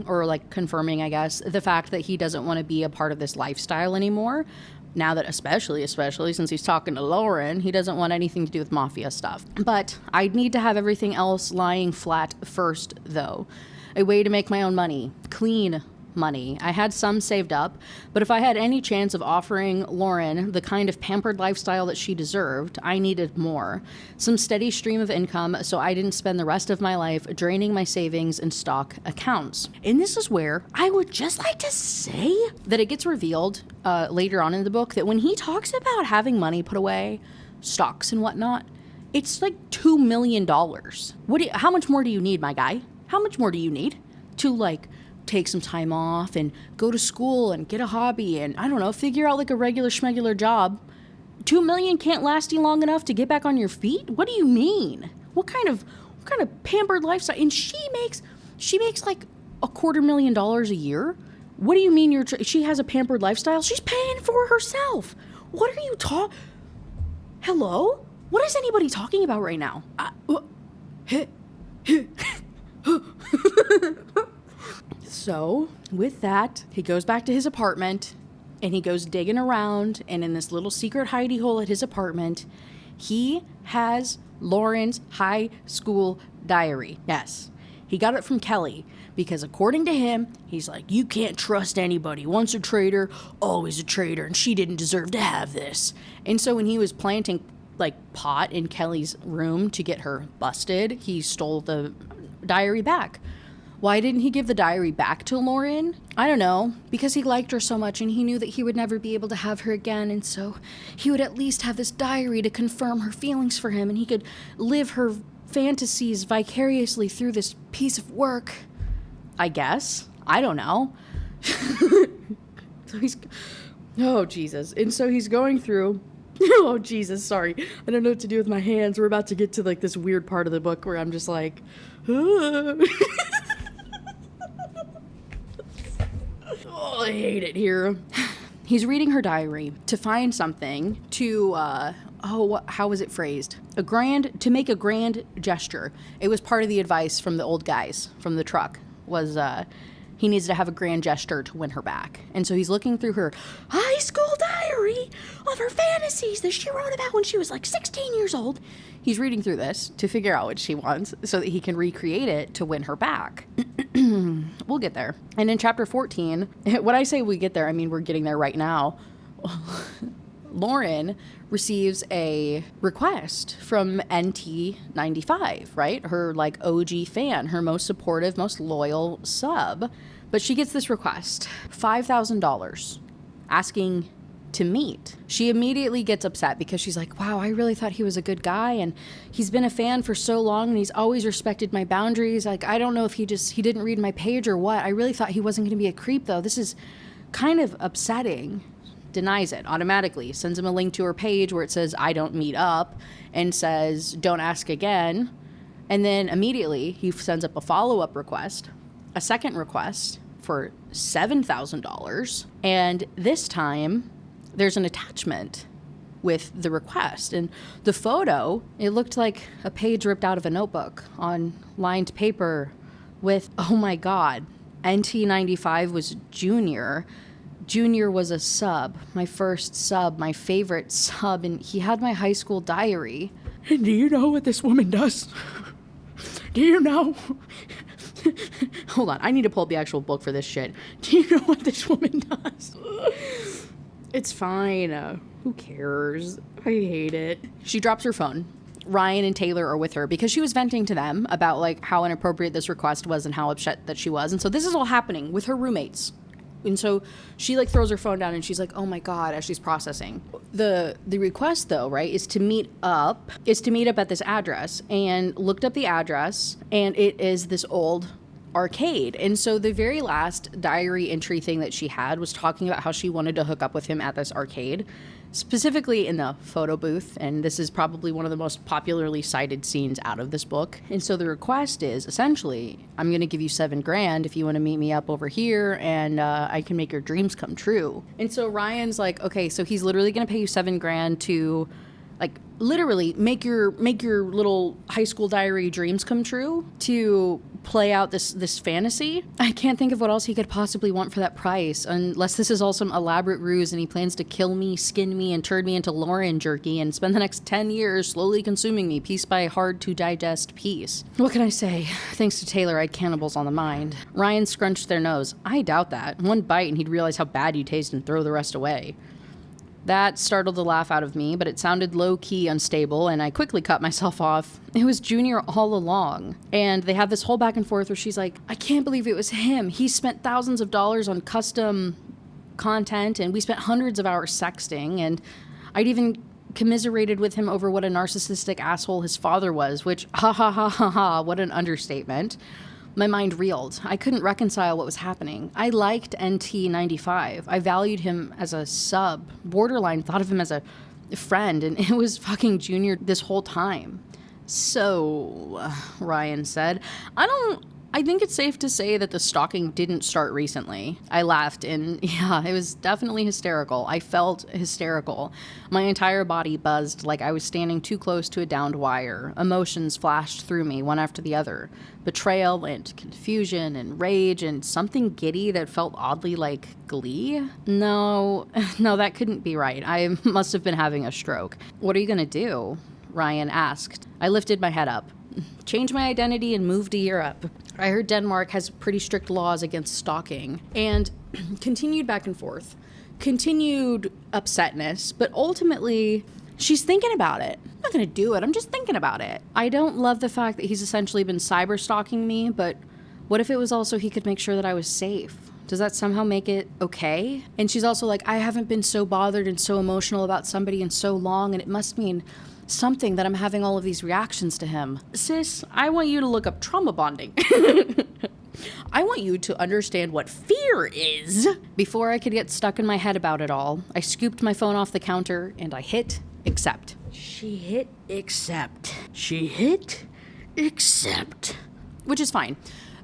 or like confirming, I guess, the fact that he doesn't want to be a part of this lifestyle anymore. Now that especially since he's talking to Lauren, he doesn't want anything to do with mafia stuff. But I'd need to have everything else lying flat first, though. A way to make my own money. Clean money. I had some saved up, but if I had any chance of offering Lauren the kind of pampered lifestyle that she deserved, I needed more. Some steady stream of income so I didn't spend the rest of my life draining my savings and stock accounts. And this is where I would just like to say that it gets revealed later on in the book that when he talks about having money put away, stocks and whatnot, it's like $2 million. How much more do you need, my guy? How much more do you need to like take some time off and go to school and get a hobby and, I don't know, figure out like a regular schmegular job? $2 million can't last you long enough to get back on your feet? What do you mean? What kind of pampered lifestyle? And she makes like $250,000 a year. What do you mean she has a pampered lifestyle? She's paying for herself. What are you Hello? What is anybody talking about right now? So, with that, he goes back to his apartment, and he goes digging around, and in this little secret hidey hole at his apartment, he has Lauren's high school diary. Yes, he got it from Kelly, because according to him, he's like, you can't trust anybody. Once a traitor, always a traitor, and she didn't deserve to have this. And so when he was planting, like, pot in Kelly's room to get her busted, he stole the diary back. Why didn't he give the diary back to Lauren? I don't know, because he liked her so much and he knew that he would never be able to have her again, and so he would at least have this diary to confirm her feelings for him, and he could live her fantasies vicariously through this piece of work. I guess. I don't know. Oh, Jesus. And so he's going through... Oh, Jesus, sorry. I don't know what to do with my hands. We're about to get to like this weird part of the book where I'm just like... Oh, I hate it here. He's reading her diary to find something to, how was it phrased? To make a grand gesture. It was part of the advice from the old guys from the truck was, he needs to have a grand gesture to win her back. And so he's looking through her high school diary of her fantasies that she wrote about when she was like 16 years old. He's reading through this to figure out what she wants so that he can recreate it to win her back. We'll get there. And in chapter 14, when I say we get there, I mean we're getting there right now. Lauren receives a request from NT95, right? Her like OG fan, her most supportive, most loyal sub. But she gets this request, $5,000, asking to meet. She immediately gets upset because she's like, wow, I really thought he was a good guy, and he's been a fan for so long, and he's always respected my boundaries. Like, I don't know if he didn't read my page or what. I really thought he wasn't going to be a creep, though. This is kind of upsetting. Denies it automatically, sends him a link to her page where it says, I don't meet up, and says, don't ask again. And then immediately he sends up a follow-up request, a second request for $7,000. And this time there's an attachment with the request. And the photo, it looked like a page ripped out of a notebook on lined paper, with, oh my God, NT95 was Junior. Junior was a sub, my first sub, my favorite sub, and he had my high school diary. And do you know what this woman does? Do you know? Hold on, I need to pull up the actual book for this shit. Do you know what this woman does? It's fine. Who cares? I hate it. She drops her phone. Ryan and Taylor are with her because she was venting to them about like how inappropriate this request was and how upset that she was. And so this is all happening with her roommates. And so she like throws her phone down and she's like, oh my God, as she's processing. The request though, right, is to meet up at this address, and looked up the address, and it is this old arcade. And so the very last diary entry thing that she had was talking about how she wanted to hook up with him at this arcade, specifically in the photo booth. And this is probably one of the most popularly cited scenes out of this book. And so the request is essentially, I'm going to give you $7,000 if you want to meet me up over here, and I can make your dreams come true. And so Ryan's like, okay, so he's literally going to pay you $7,000 to like literally make your little high school diary dreams come true, to play out this fantasy. I can't think of what else he could possibly want for that price, unless this is all some elaborate ruse and he plans to kill me, skin me, and turn me into Lauren jerky and spend the next 10 years slowly consuming me piece by hard to digest piece. What can I say? Thanks to Taylor, I had cannibals on the mind. Ryan scrunched their nose. I doubt that. One bite and he'd realize how bad you taste and throw the rest away. That startled the laugh out of me, but it sounded low-key unstable, and I quickly cut myself off. It was Junior all along. And they had this whole back and forth where she's like, I can't believe it was him. He spent thousands of dollars on custom content, and we spent hundreds of hours sexting, and I'd even commiserated with him over what a narcissistic asshole his father was, which, ha ha ha ha ha, what an understatement. My mind reeled. I couldn't reconcile what was happening. I liked NT95. I valued him as a sub, borderline thought of him as a friend, and it was fucking Junior this whole time. So, Ryan said, I think it's safe to say that the stalking didn't start recently. I laughed, and yeah, it was definitely hysterical. I felt hysterical. My entire body buzzed like I was standing too close to a downed wire. Emotions flashed through me, one after the other. Betrayal and confusion and rage and something giddy that felt oddly like glee. No, that couldn't be right. I must have been having a stroke. What are you gonna do? Ryan asked. I lifted my head up. Change my identity and move to Europe. I heard Denmark has pretty strict laws against stalking, and continued back and forth, continued upsetness, but ultimately she's thinking about it. I'm not gonna do it, I'm just thinking about it. I don't love the fact that he's essentially been cyber stalking me, but what if it was also he could make sure that I was safe? Does that somehow make it okay? And she's also like, I haven't been so bothered and so emotional about somebody in so long, and it must mean something that I'm having all of these reactions to him. Sis, I want you to look up trauma bonding. I want you to understand what fear is. Before I could get stuck in my head about it all, I scooped my phone off the counter and I hit accept. She hit accept. Which is fine.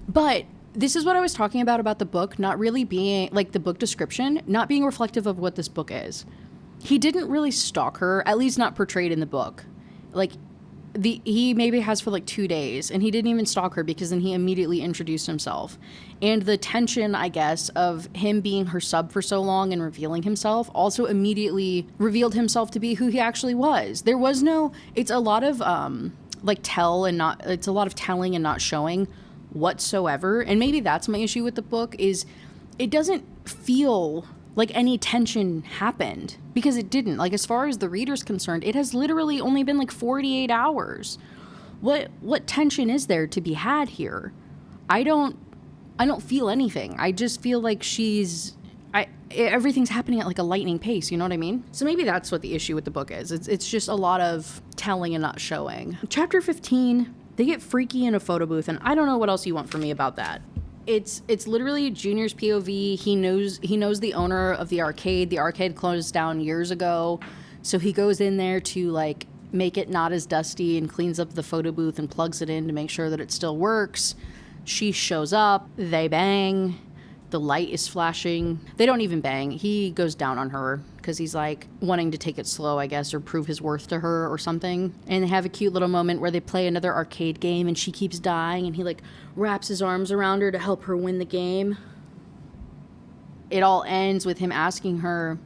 But this is what I was talking about the book not really being, like the book description, not being reflective of what this book is. He didn't really stalk her, at least not portrayed in the book. Like, he maybe has for like 2 days, and he didn't even stalk her because then he immediately introduced himself. And the tension, I guess, of him being her sub for so long and revealing himself also immediately revealed himself to be who he actually was. There was no, it's a lot of it's a lot of telling and not showing whatsoever. And maybe that's my issue with the book, is it doesn't feel like any tension happened, because it didn't. Like, as far as the reader's concerned, it has literally only been like 48 hours. What tension is there to be had here? I don't feel anything. I just feel like everything's happening at like a lightning pace, you know what I mean? So maybe that's what the issue with the book is. It's just a lot of telling and not showing. Chapter 15, they get freaky in a photo booth, and I don't know what else you want from me about that. It's literally Junior's POV. He knows the owner of the arcade. The arcade closed down years ago, so he goes in there to like make it not as dusty and cleans up the photo booth and plugs it in to make sure that it still works. She shows up, they bang. the light is flashing. They don't even bang. He goes down on her because he's like wanting to take it slow, I guess, or prove his worth to her or something. And they have a cute little moment where they play another arcade game and she keeps dying and he like wraps his arms around her to help her win the game. It all ends with him asking her,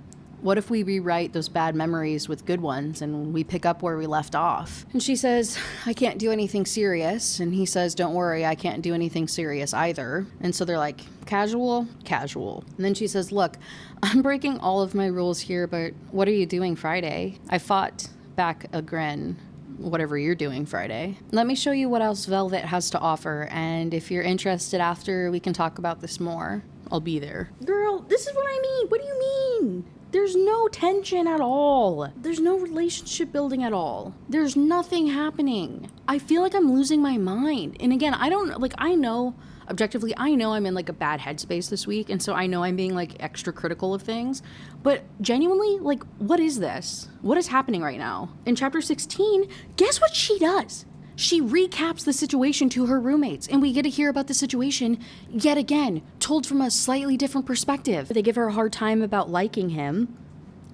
what if we rewrite those bad memories with good ones and we pick up where we left off? And she says, I can't do anything serious. And he says, don't worry, I can't do anything serious either. And so they're like, casual, casual. And then she says, look, I'm breaking all of my rules here, but what are you doing Friday? I fought back a grin. Whatever you're doing Friday. Let me show you what else Velvet has to offer. And if you're interested after, we can talk about this more. I'll be there. Girl, this is what I mean. What do you mean? There's no tension at all. There's no relationship building at all. There's nothing happening. I feel like I'm losing my mind. And again, I know, objectively, I know I'm in like a bad headspace this week. And so I know I'm being like extra critical of things. But genuinely, like, what is this? What is happening right now? In chapter 16, guess what she does? She recaps the situation to her roommates, and we get to hear about the situation yet again, told from a slightly different perspective. They give her a hard time about liking him,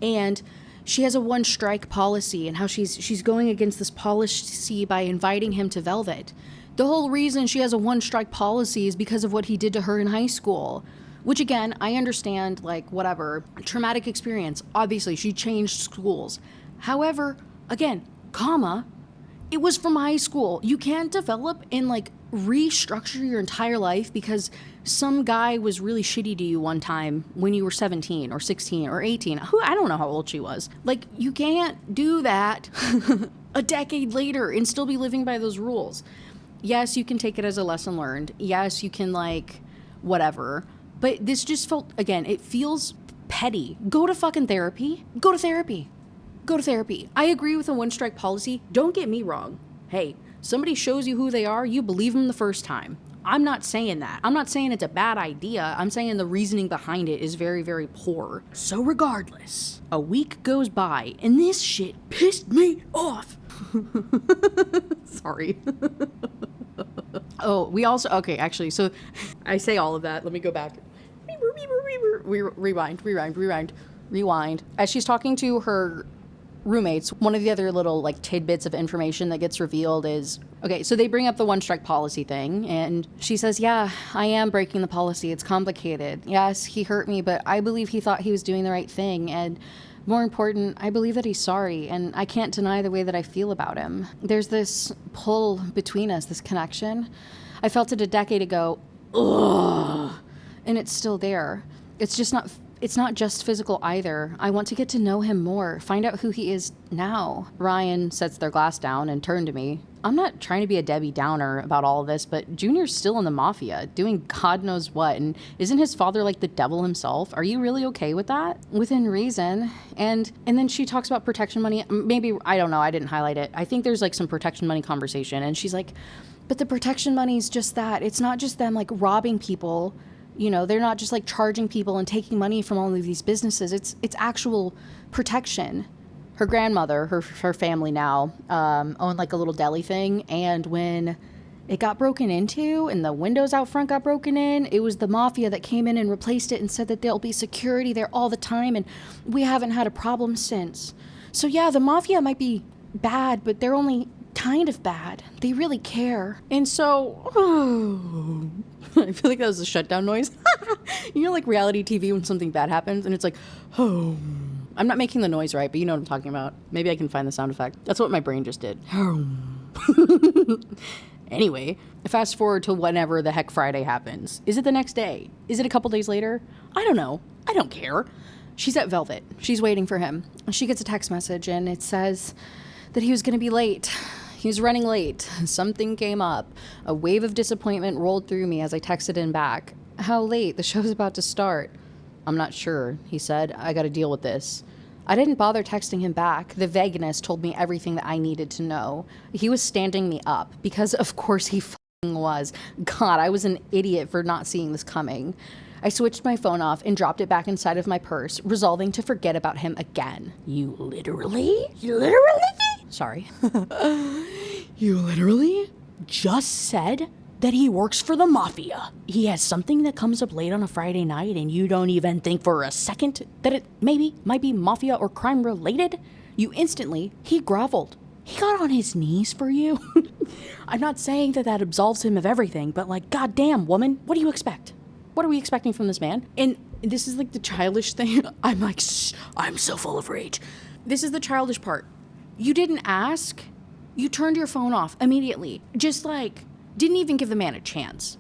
and she has a one-strike policy and how she's going against this policy by inviting him to Velvet. The whole reason she has a one-strike policy is because of what he did to her in high school, which again, I understand, like, whatever, traumatic experience. Obviously, she changed schools. However, again, it was from high school. You can't develop and like restructure your entire life because some guy was really shitty to you one time when you were 17 or 16 or 18. I don't know how old she was. Like, you can't do that a decade later and still be living by those rules. Yes, you can take it as a lesson learned. Yes, you can like whatever. But this just felt, again, it feels petty. Go to fucking therapy. Go to therapy. Go to therapy. I agree with the one-strike policy. Don't get me wrong. Hey, somebody shows you who they are, you believe them the first time. I'm not saying that. I'm not saying it's a bad idea. I'm saying the reasoning behind it is very, very poor. So regardless, a week goes by, and this shit pissed me off. Sorry. Oh, we also, okay, actually, so I say all of that. Let me go back. Rewind. As she's talking to her roommates, one of the other little like tidbits of information that gets revealed is, okay, so they bring up the one strike policy thing and she says, yeah, I am breaking the policy. It's complicated. Yes, he hurt me, but I believe he thought he was doing the right thing. And more important, I believe that he's sorry, and I can't deny the way that I feel about him. There's this pull between us, this connection. I felt it a decade ago, and it's still there. It's not just physical either. I want to get to know him more, find out who he is now. Ryan sets their glass down and turned to me. I'm not trying to be a Debbie Downer about all of this, but Junior's still in the mafia, doing God knows what, and isn't his father like the devil himself? Are you really okay with that? Within reason. And then she talks about protection money. Maybe, I don't know, I didn't highlight it. I think there's like some protection money conversation, and she's like, but the protection money's just that. It's not just them like robbing people. You know, they're not just like charging people and taking money from all of these businesses. It's actual protection. Her grandmother, her family now, owned like a little deli thing. And when it got broken into and the windows out front got broken in, it was the mafia that came in and replaced it and said that there'll be security there all the time. And we haven't had a problem since. So yeah, the mafia might be bad, but they're only kind of bad. They really care. And so, I feel like that was a shutdown noise. You know, like reality TV when something bad happens and it's like, oh. I'm not making the noise right, but you know what I'm talking about. Maybe I can find the sound effect. That's what my brain just did. Anyway, fast forward to whenever the heck Friday happens. Is it the next day? Is it a couple days later? I don't know. I don't care. She's at Velvet. She's waiting for him. She gets a text message and it says that he was going to be late. He was running late. Something came up. A wave of disappointment rolled through me as I texted him back. How late? The show's about to start. I'm not sure, he said. I gotta deal with this. I didn't bother texting him back. The vagueness told me everything that I needed to know. He was standing me up, because of course he f***ing was. God, I was an idiot for not seeing this coming. I switched my phone off and dropped it back inside of my purse, resolving to forget about him again. You literally? Sorry. You literally just said that he works for the mafia. He has something that comes up late on a Friday night and you don't even think for a second that it might be mafia or crime related. He groveled. He got on his knees for you. I'm not saying that absolves him of everything, but like, goddamn, woman, what do you expect? What are we expecting from this man? And this is like the childish thing. I'm so full of rage. This is the childish part. You didn't ask. You turned your phone off immediately. Just like, didn't even give the man a chance.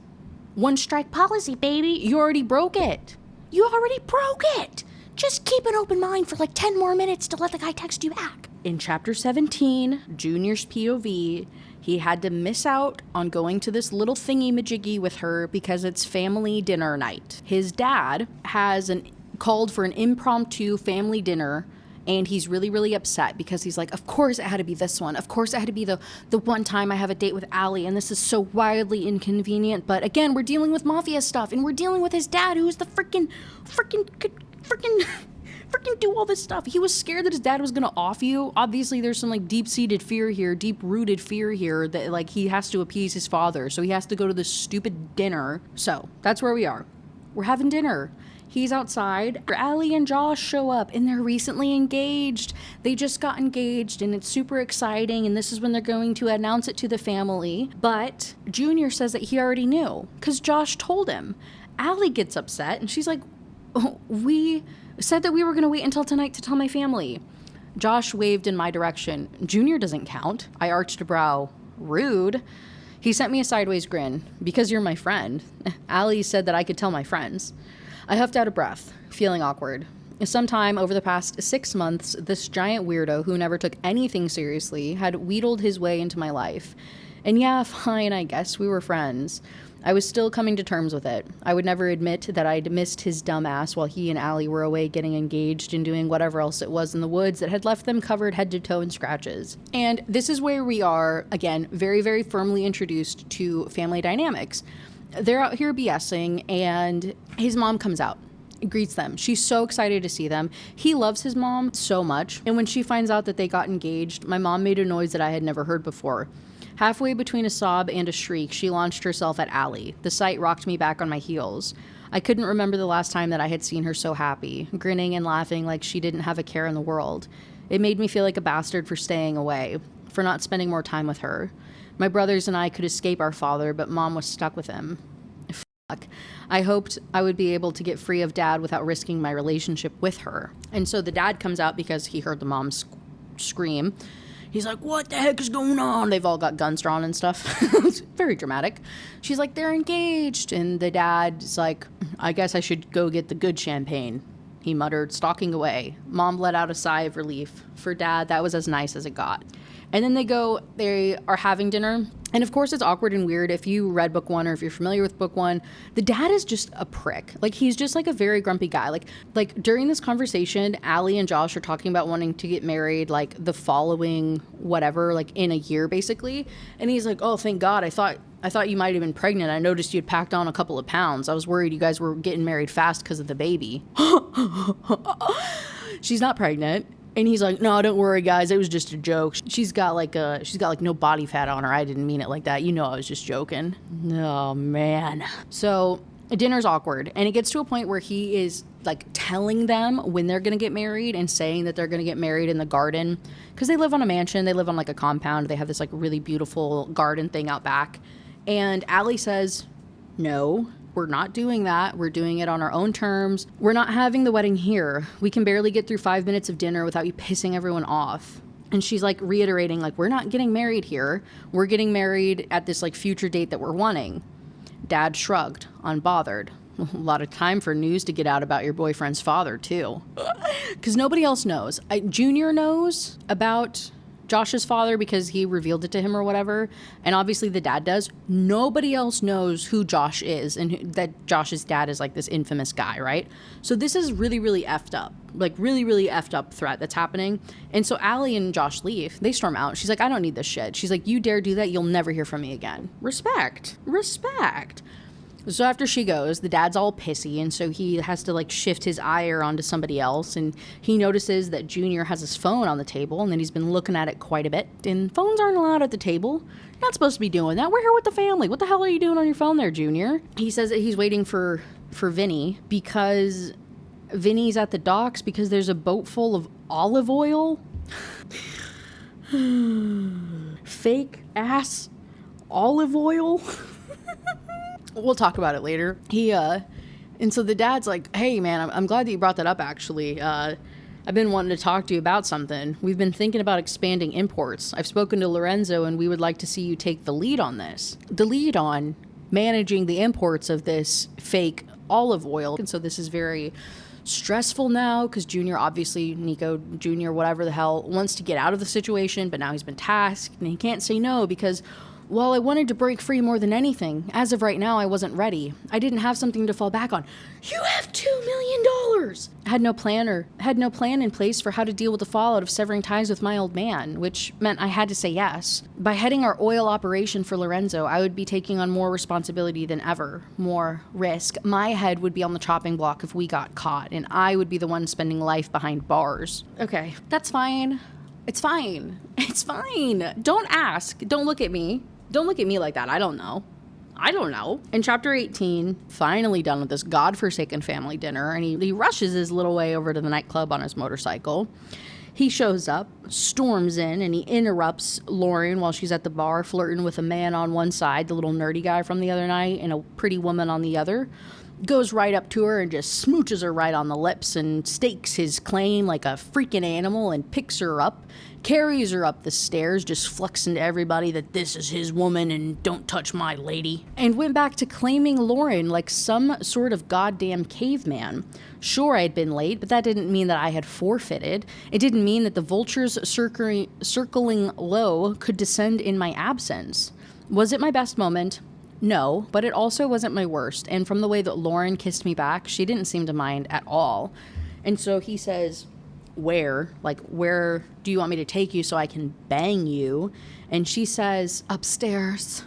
One strike policy, baby. You already broke it. Just keep an open mind for like 10 more minutes to let the guy text you back. In chapter 17, Junior's POV, he had to miss out on going to this little thingy-majiggy with her because it's family dinner night. His dad has called for an impromptu family dinner, and he's really, really upset because he's like, of course it had to be this one. Of course it had to be the one time I have a date with Allie, and this is so wildly inconvenient. But again, we're dealing with mafia stuff, and we're dealing with his dad, who's the freaking do all this stuff. He was scared that his dad was gonna off you. Obviously, there's some like deep-rooted fear here that like he has to appease his father, so he has to go to this stupid dinner. So that's where we are. We're having dinner. He's outside. Allie and Josh show up, and they're recently engaged. They just got engaged, and it's super exciting, and this is when they're going to announce it to the family. But Junior says that he already knew, because Josh told him. Allie gets upset, and she's like, oh, we said that we were going to wait until tonight to tell my family. Josh waved in my direction. Junior doesn't count. I arched a brow. Rude. He sent me a sideways grin. Because you're my friend. Allie said that I could tell my friends. I huffed out a breath, feeling awkward. Sometime over the past 6 months, this giant weirdo who never took anything seriously had wheedled his way into my life. And yeah, fine, I guess we were friends. I was still coming to terms with it. I would never admit that I'd missed his dumb ass while he and Allie were away getting engaged and doing whatever else it was in the woods that had left them covered head to toe in scratches. And this is where we are, again, very, very firmly introduced to family dynamics. They're out here BSing, and his mom comes out, greets them. She's so excited to see them. He loves his mom so much. And when she finds out that they got engaged, my mom made a noise that I had never heard before. Halfway between a sob and a shriek, she launched herself at Allie. The sight rocked me back on my heels. I couldn't remember the last time that I had seen her so happy, grinning and laughing like she didn't have a care in the world. It made me feel like a bastard for staying away, for not spending more time with her. My brothers and I could escape our father, but Mom was stuck with him. Fuck. I hoped I would be able to get free of Dad without risking my relationship with her. And so the dad comes out because he heard the mom scream. He's like, what the heck is going on? They've all got guns drawn and stuff. It's very dramatic. She's like, they're engaged. And the dad's like, I guess I should go get the good champagne. He muttered, stalking away. Mom let out a sigh of relief. For Dad, that was as nice as it got. And then they are having dinner. And of course, it's awkward and weird. If you read book one or if you're familiar with book one, the dad is just a prick. Like, he's just like a very grumpy guy. Like during this conversation, Allie and Josh are talking about wanting to get married like the following whatever, like in a year basically. And he's like, oh, thank God. I thought you might have been pregnant. I noticed you'd packed on a couple of pounds. I was worried you guys were getting married fast because of the baby. She's not pregnant. And he's like, no, don't worry, guys. It was just a joke. She's got like no body fat on her. I didn't mean it like that. You know, I was just joking. Oh, man. So dinner's awkward. And it gets to a point where he is like telling them when they're going to get married and saying that they're going to get married in the garden. Because they live on a mansion. They live on like a compound. They have this like really beautiful garden thing out back. And Allie says, no, we're not doing that. We're doing it on our own terms. We're not having the wedding here. We can barely get through 5 minutes of dinner without you pissing everyone off. And she's like reiterating, like, we're not getting married here. We're getting married at this like future date that we're wanting. Dad shrugged, unbothered. A lot of time for news to get out about your boyfriend's father, too. Because nobody else knows. Junior knows about Josh's father because he revealed it to him or whatever. And obviously the dad does. Nobody else knows who Josh is and that Josh's dad is like this infamous guy, right? So this is really, really effed up. Like really, really effed up threat that's happening. And so Allie and Josh leave. They storm out. She's like, I don't need this shit. She's like, you dare do that, you'll never hear from me again. Respect. So after she goes, the dad's all pissy, and so he has to like shift his ire onto somebody else, and he notices that Junior has his phone on the table, and then he's been looking at it quite a bit, and phones aren't allowed at the table. You're not supposed to be doing that. We're here with the family. What the hell are you doing on your phone there, Junior? He says that he's waiting for Vinny because Vinny's at the docks because there's a boat full of olive oil. Fake ass olive oil. We'll talk about it later. And so the dad's like, hey man, I'm glad that you brought that up actually. I've been wanting to talk to you about something. We've been thinking about expanding imports. I've spoken to Lorenzo and we would like to see you take the lead on this. The lead on managing the imports of this fake olive oil. And so this is very stressful now because Junior, obviously Nico Jr., whatever the hell, wants to get out of the situation, but now he's been tasked and he can't say no because while I wanted to break free more than anything, as of right now, I wasn't ready. I didn't have something to fall back on. You have $2 million! I had no plan in place for how to deal with the fallout of severing ties with my old man, which meant I had to say yes. By heading our oil operation for Lorenzo, I would be taking on more responsibility than ever, more risk. My head would be on the chopping block if we got caught, and I would be the one spending life behind bars. Okay, that's fine. It's fine. It's fine. Don't ask. Don't look at me. Don't look at me like that. I don't know. In chapter 18, finally done with this godforsaken family dinner, and he rushes his little way over to the nightclub on his motorcycle. He shows up, storms in, and he interrupts Lauren while she's at the bar flirting with a man on one side, the little nerdy guy from the other night, and a pretty woman on the other. Goes right up to her and just smooches her right on the lips and stakes his claim like a freaking animal and picks her up, carries her up the stairs, just flexing to everybody that this is his woman and don't touch my lady, and went back to claiming Lauren like some sort of goddamn caveman. Sure, I had been late, but that didn't mean that I had forfeited. It didn't mean that the vultures circling low could descend in my absence. Was it my best moment? No, but it also wasn't my worst, and from the way that Lauren kissed me back, she didn't seem to mind at all. And so he says, where do you want me to take you so I can bang you? And she says, upstairs.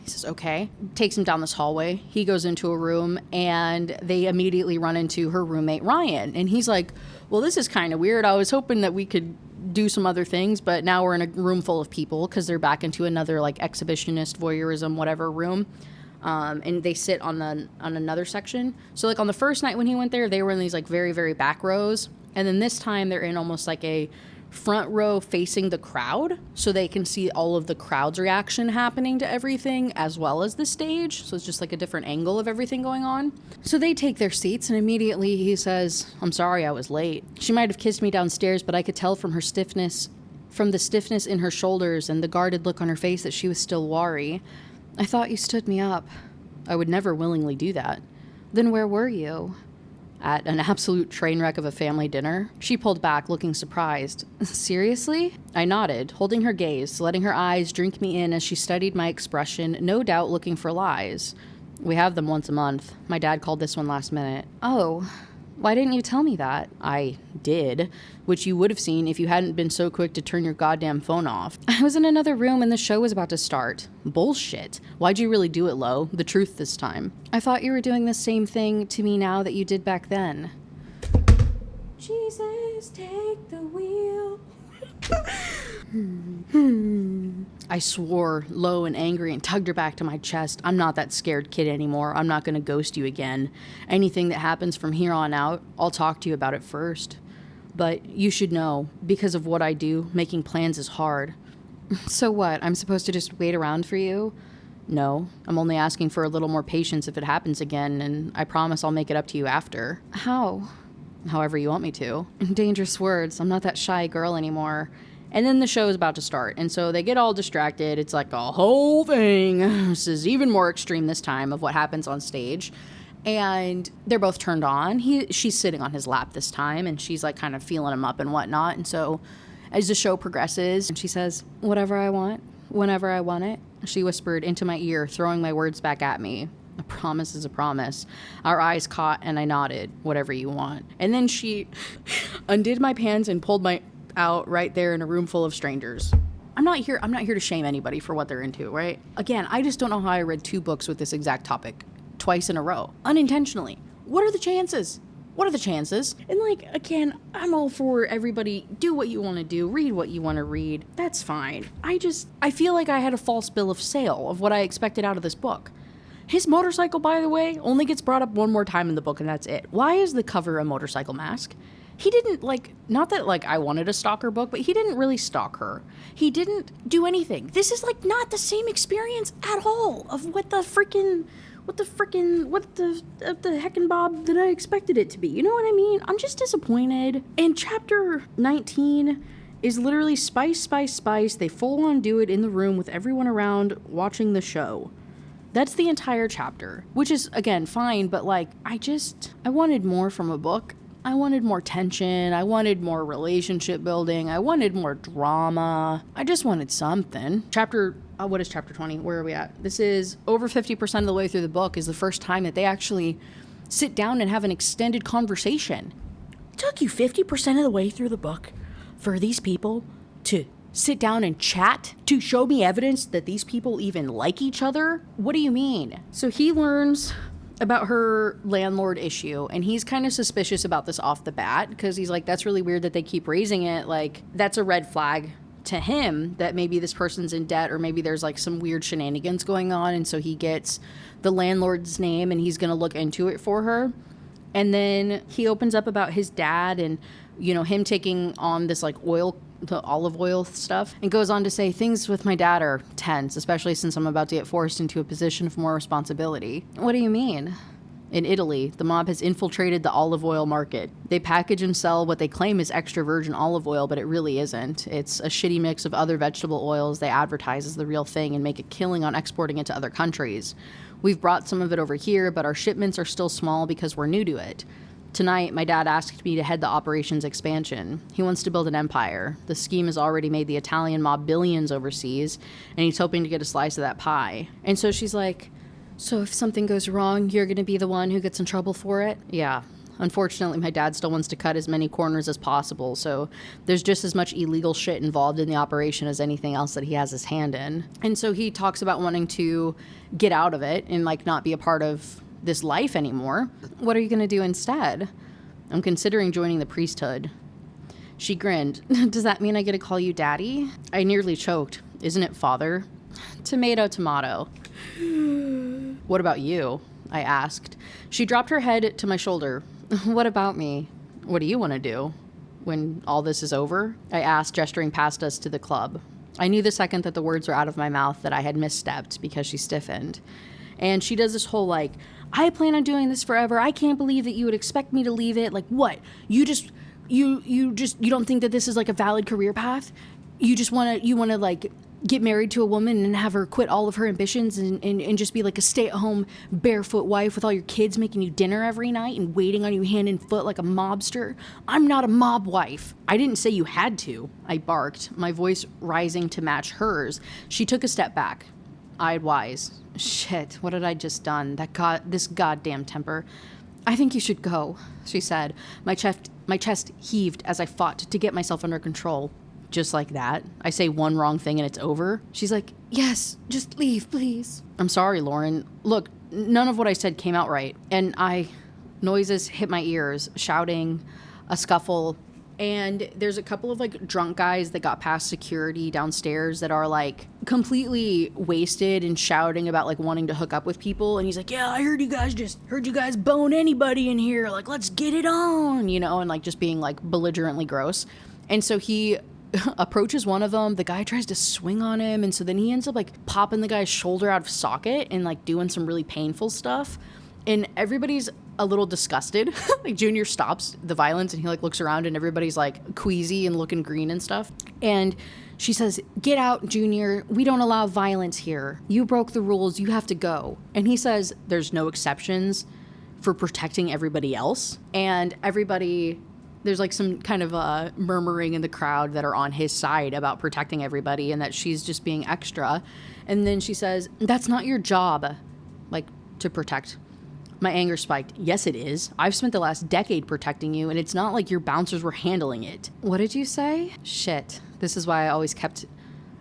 He says, okay. Takes him down this hallway. He goes into a room, and they immediately run into her roommate, Ryan. And he's like, well, this is kind of weird. I was hoping that we could do some other things, but now we're in a room full of people because they're back into another like exhibitionist voyeurism whatever room, and they sit on another section. So like on the first night when he went there, they were in these like very, very back rows, and then this time they're in almost like a front row facing the crowd, so they can see all of the crowd's reaction happening to everything as well as the stage. So it's just like a different angle of everything going on. So they take their seats, and immediately he says, I'm sorry I was late. She might have kissed me downstairs, but I could tell from the stiffness in her shoulders and the guarded look on her face that she was still wary. I thought you stood me up. I would never willingly do that. Then where were you? At an absolute train wreck of a family dinner. She pulled back, looking surprised. Seriously? I nodded, holding her gaze, letting her eyes drink me in as she studied my expression, no doubt looking for lies. We have them once a month. My dad called this one last minute. Oh, why didn't you tell me that? I did, which you would have seen if you hadn't been so quick to turn your goddamn phone off. I was in another room and the show was about to start. Bullshit. Why'd you really do it, Lo? The truth this time. I thought you were doing the same thing to me now that you did back then. Jesus, take the wheel. I swore, low and angry, and tugged her back to my chest. I'm not that scared kid anymore. I'm not going to ghost you again. Anything that happens from here on out, I'll talk to you about it first. But you should know, because of what I do, making plans is hard. So what? I'm supposed to just wait around for you? No, I'm only asking for a little more patience if it happens again, and I promise I'll make it up to you after. How? However you want me to. Dangerous words. I'm not that shy girl anymore. And then the show is about to start, and so they get all distracted. It's like a whole thing. This is even more extreme this time of what happens on stage. And they're both turned on. She's sitting on his lap this time, and she's like kind of feeling him up and whatnot. And so as the show progresses, and she says, whatever I want, whenever I want it, she whispered into my ear, throwing my words back at me. A promise is a promise. Our eyes caught, and I nodded, whatever you want. And then she undid my pants and pulled my out right there in a room full of strangers. I'm not here to shame anybody for what they're into, right? Again, I just don't know how I read 2 books with this exact topic twice in a row, unintentionally. What are the chances? What are the chances? And like, again, I'm all for everybody do what you want to do, read what you want to read. That's fine. I feel like I had a false bill of sale of what I expected out of this book. His motorcycle, by the way, only gets brought up one more time in the book and that's it. Why is the cover a motorcycle mask? He didn't, like, not that, like, I wanted a stalker book, but he didn't really stalk her. He didn't do anything. This is, like, not the same experience at all of what the heckin' Bob that I expected it to be. You know what I mean? I'm just disappointed. And chapter 19 is literally spice, spice, spice. They full on do it in the room with everyone around watching the show. That's the entire chapter, which is, again, fine, but, like, I wanted more from a book. I wanted more tension. I wanted more relationship building. I wanted more drama. I just wanted something. What is chapter 20? Where are we at? This is over 50% of the way through the book is the first time that they actually sit down and have an extended conversation. It took you 50% of the way through the book for these people to sit down and chat to show me evidence that these people even like each other? What do you mean? So he learns about her landlord issue, and he's kind of suspicious about this off the bat because he's like, that's really weird that they keep raising it. Like, that's a red flag to him that maybe this person's in debt or maybe there's like some weird shenanigans going on. And so he gets the landlord's name and he's going to look into it for her. And then he opens up about his dad and, you know, him taking on this like the olive oil stuff, and goes on to say things with my dad are tense, especially since I'm about to get forced into a position of more responsibility. What do you mean? In Italy, the mob has infiltrated the olive oil market. They package and sell what they claim is extra virgin olive oil, but it really isn't. It's a shitty mix of other vegetable oils they advertise as the real thing and make a killing on exporting it to other countries. We've brought some of it over here, but our shipments are still small because we're new to it. Tonight, my dad asked me to head the operations expansion. He wants to build an empire. The scheme has already made the Italian mob billions overseas, and he's hoping to get a slice of that pie. And so she's like, so if something goes wrong, you're going to be the one who gets in trouble for it? Yeah. Unfortunately, my dad still wants to cut as many corners as possible, so there's just as much illegal shit involved in the operation as anything else that he has his hand in. And so he talks about wanting to get out of it and, like, not be a part of this life anymore. What are you going to do instead? I'm considering joining the priesthood. She grinned. Does that mean I get to call you daddy? I nearly choked. Isn't it father? Tomato, tomato. What about you? I asked. She dropped her head to my shoulder. What about me? What do you want to do when all this is over? I asked, gesturing past us to the club. I knew the second that the words were out of my mouth that I had misstepped because she stiffened. And she does this whole like, I plan on doing this forever. I can't believe that you would expect me to leave it. Like, what? You don't think that this is like a valid career path? You want to like get married to a woman and have her quit all of her ambitions and just be like a stay-at-home barefoot wife with all your kids making you dinner every night and waiting on you hand and foot like a mobster? I'm not a mob wife. I didn't say you had to, I barked, my voice rising to match hers. She took a step back, eyed wise. Shit, what had I just done? This goddamn temper. I think you should go, she said. My chest heaved as I fought to get myself under control. Just like that? I say one wrong thing and it's over? She's like, yes, just leave, please. I'm sorry, Lauren. Look, none of what I said came out right. And noises hit my ears, shouting, a scuffle. And there's a couple of like drunk guys that got past security downstairs that are like completely wasted and shouting about like wanting to hook up with people. And he's like, yeah, I heard you guys bone anybody in here. Like, let's get it on, you know, and like just being like belligerently gross. And so he approaches one of them. The guy tries to swing on him. And so then he ends up like popping the guy's shoulder out of socket and like doing some really painful stuff. And everybody's a little disgusted. Like Junior stops the violence and he like looks around and everybody's like queasy and looking green and stuff. And she says, get out, Junior. We don't allow violence here. You broke the rules. You have to go. And he says there's no exceptions for protecting everybody else. And there's like some kind of murmuring in the crowd that are on his side about protecting everybody and that she's just being extra. And then she says, that's not your job, like to protect. My anger spiked. Yes, it is. I've spent the last decade protecting you, and it's not like your bouncers were handling it. What did you say? Shit. This is why I always kept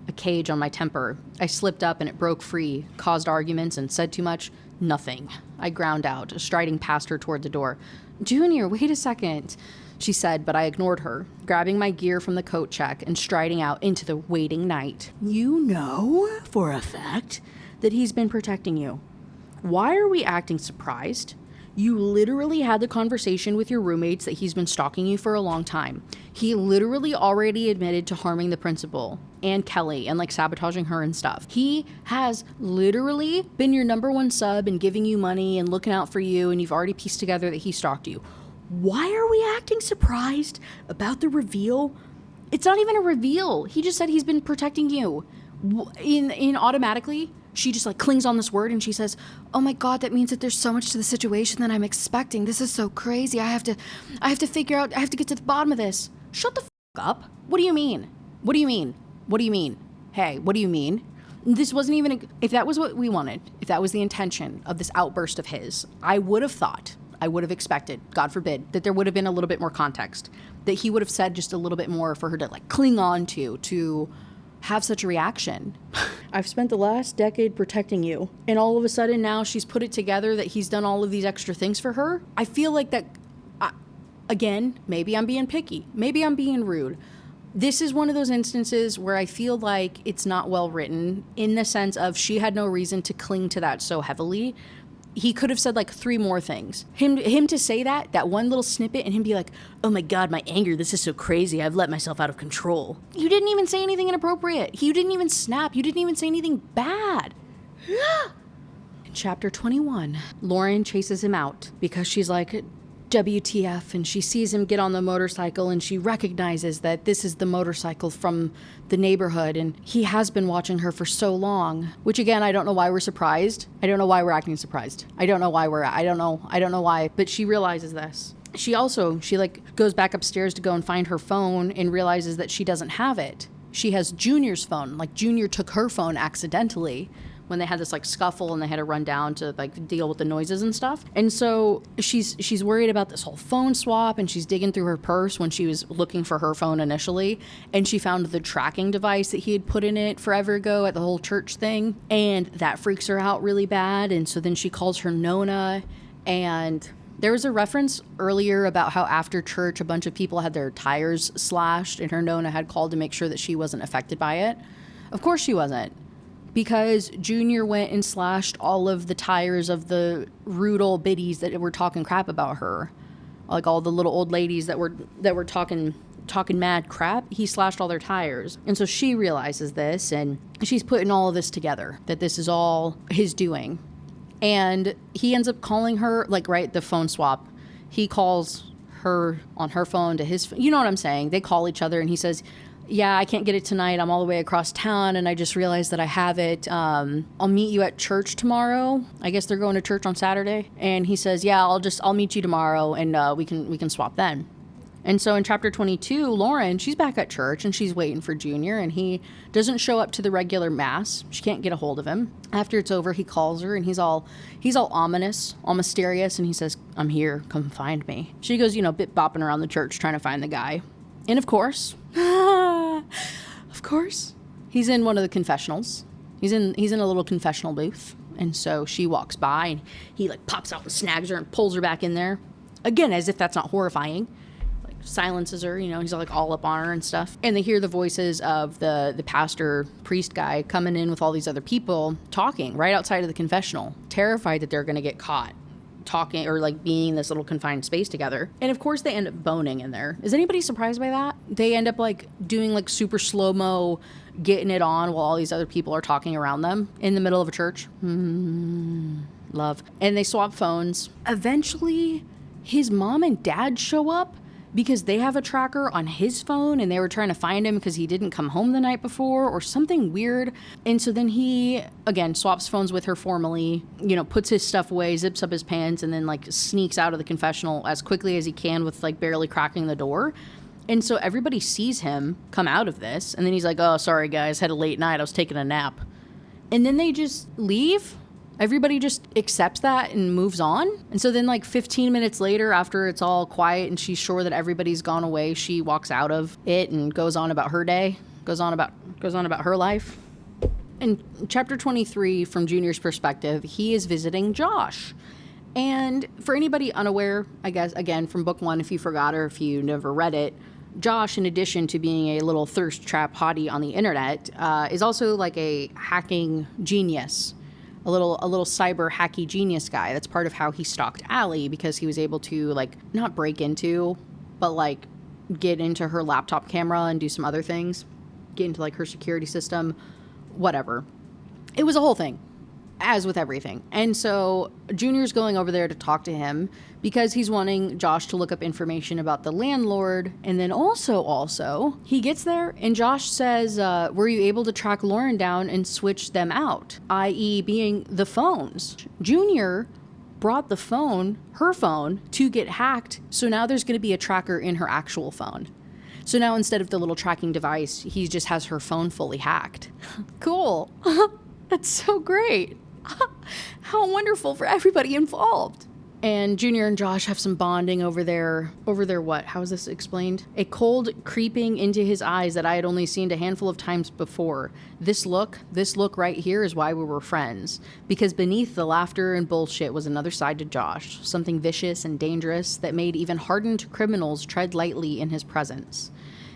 a cage on my temper. I slipped up and it broke free, caused arguments, and said too much. Nothing. I ground out, striding past her toward the door. Junior, wait a second, she said, but I ignored her, grabbing my gear from the coat check and striding out into the waiting night. You know for a fact that he's been protecting you. Why are we acting surprised? You literally had the conversation with your roommates that he's been stalking you for a long time. He literally already admitted to harming the principal and Kelly and like sabotaging her and stuff. He has literally been your number one sub and giving you money and looking out for you, and you've already pieced together that he stalked you. Why are we acting surprised about the reveal? It's not even a reveal. He just said he's been protecting you. In automatically, she just like clings on this word and she says, oh my God, that means that there's so much to the situation that I'm expecting. This is so crazy. I have to figure out, I have to get to the bottom of this. Shut the up. What do you mean? What do you mean? What do you mean? Hey, what do you mean? This wasn't even, if that was what we wanted, if that was the intention of this outburst of his, I would have expected, God forbid, that there would have been a little bit more context, that he would have said just a little bit more for her to like cling on to have such a reaction. I've spent the last decade protecting you, and all of a sudden now she's put it together that he's done all of these extra things for her. I feel like that, again, maybe I'm being picky, maybe I'm being rude. This is one of those instances where I feel like it's not well written, in the sense of she had no reason to cling to that so heavily. He could have said like 3 more things. Him to say that one little snippet, and him be like, oh my God, my anger, this is so crazy. I've let myself out of control. You didn't even say anything inappropriate. You didn't even snap. You didn't even say anything bad. In chapter 21, Lauren chases him out because she's like, WTF, and she sees him get on the motorcycle and she recognizes that this is the motorcycle from the neighborhood and he has been watching her for so long, which again, I don't know why we're surprised. I don't know why we're acting surprised. I don't know why, but she realizes this. She like goes back upstairs to go and find her phone and realizes that she doesn't have it. She has Junior's phone. Like Junior took her phone accidentally when they had this like scuffle and they had to run down to like deal with the noises and stuff. And so she's worried about this whole phone swap, and she's digging through her purse when she was looking for her phone initially, and she found the tracking device that he had put in it forever ago at the whole church thing, and that freaks her out really bad. And so then she calls her Nona, and there was a reference earlier about how after church a bunch of people had their tires slashed, and her Nona had called to make sure that she wasn't affected by it. Of course she wasn't, because Junior went and slashed all of the tires of the rude old biddies that were talking crap about her. Like all the little old ladies that were talking mad crap. He slashed all their tires. And so she realizes this, and she's putting all of this together, that this is all his doing. And he ends up calling her, like, right, the phone swap. He calls her on her phone to his phone. You know what I'm saying? They call each other, and he says, yeah, I can't get it tonight. I'm all the way across town, and I just realized that I have it. I'll meet you at church tomorrow. I guess they're going to church on Saturday. And he says, yeah, I'll meet you tomorrow, and we can swap then. And so in chapter 22, Lauren, she's back at church, and she's waiting for Junior, and he doesn't show up to the regular mass. She can't get a hold of him. After it's over, he calls her, and he's all ominous, all mysterious, and he says, I'm here, come find me. She goes, bit bopping around the church trying to find the guy. And of course, he's in one of the confessionals. He's in a little confessional booth. And so she walks by, and he like pops out and snags her and pulls her back in there. Again, as if that's not horrifying. Like silences her, he's like all up on her and stuff. And they hear the voices of the pastor priest guy coming in with all these other people talking right outside of the confessional, terrified that they're going to get caught talking or like being in this little confined space together. And of course they end up boning in there. Is anybody surprised by that? They end up like doing like super slow-mo, getting it on while all these other people are talking around them in the middle of a church. Love. And they swap phones. Eventually his mom and dad show up because they have a tracker on his phone, and they were trying to find him because he didn't come home the night before or something weird. And so then he, again, swaps phones with her formally, puts his stuff away, zips up his pants, and then like sneaks out of the confessional as quickly as he can with like barely cracking the door. And so everybody sees him come out of this, and then he's like, oh, sorry guys, had a late night, I was taking a nap. And then they just leave. Everybody just accepts that and moves on. And so then like 15 minutes later, after it's all quiet and she's sure that everybody's gone away, she walks out of it and goes on about her day, goes on about her life. In chapter 23, from Junior's perspective, he is visiting Josh. And for anybody unaware, I guess, again, from book 1, if you forgot or if you never read it, Josh, in addition to being a little thirst trap hottie on the internet, is also like a hacking genius, a little cyber hacky genius guy. That's part of how he stalked Allie, because he was able to, like, not break into, but like get into her laptop camera and do some other things, get into like her security system, whatever. It was a whole thing, as with everything. And so Junior's going over there to talk to him because he's wanting Josh to look up information about the landlord. And then also he gets there and Josh says, were you able to track Lauren down and switch them out, i.e. being the phones? Junior brought the phone, her phone, to get hacked. So now there's going to be a tracker in her actual phone. So now instead of the little tracking device, he just has her phone fully hacked. Cool. That's so great. How wonderful for everybody involved. And Junior and Josh have some bonding over their what? How is this explained? A cold creeping into his eyes that I had only seen a handful of times before. This look right here is why we were friends. Because beneath the laughter and bullshit was another side to Josh. Something vicious and dangerous that made even hardened criminals tread lightly in his presence.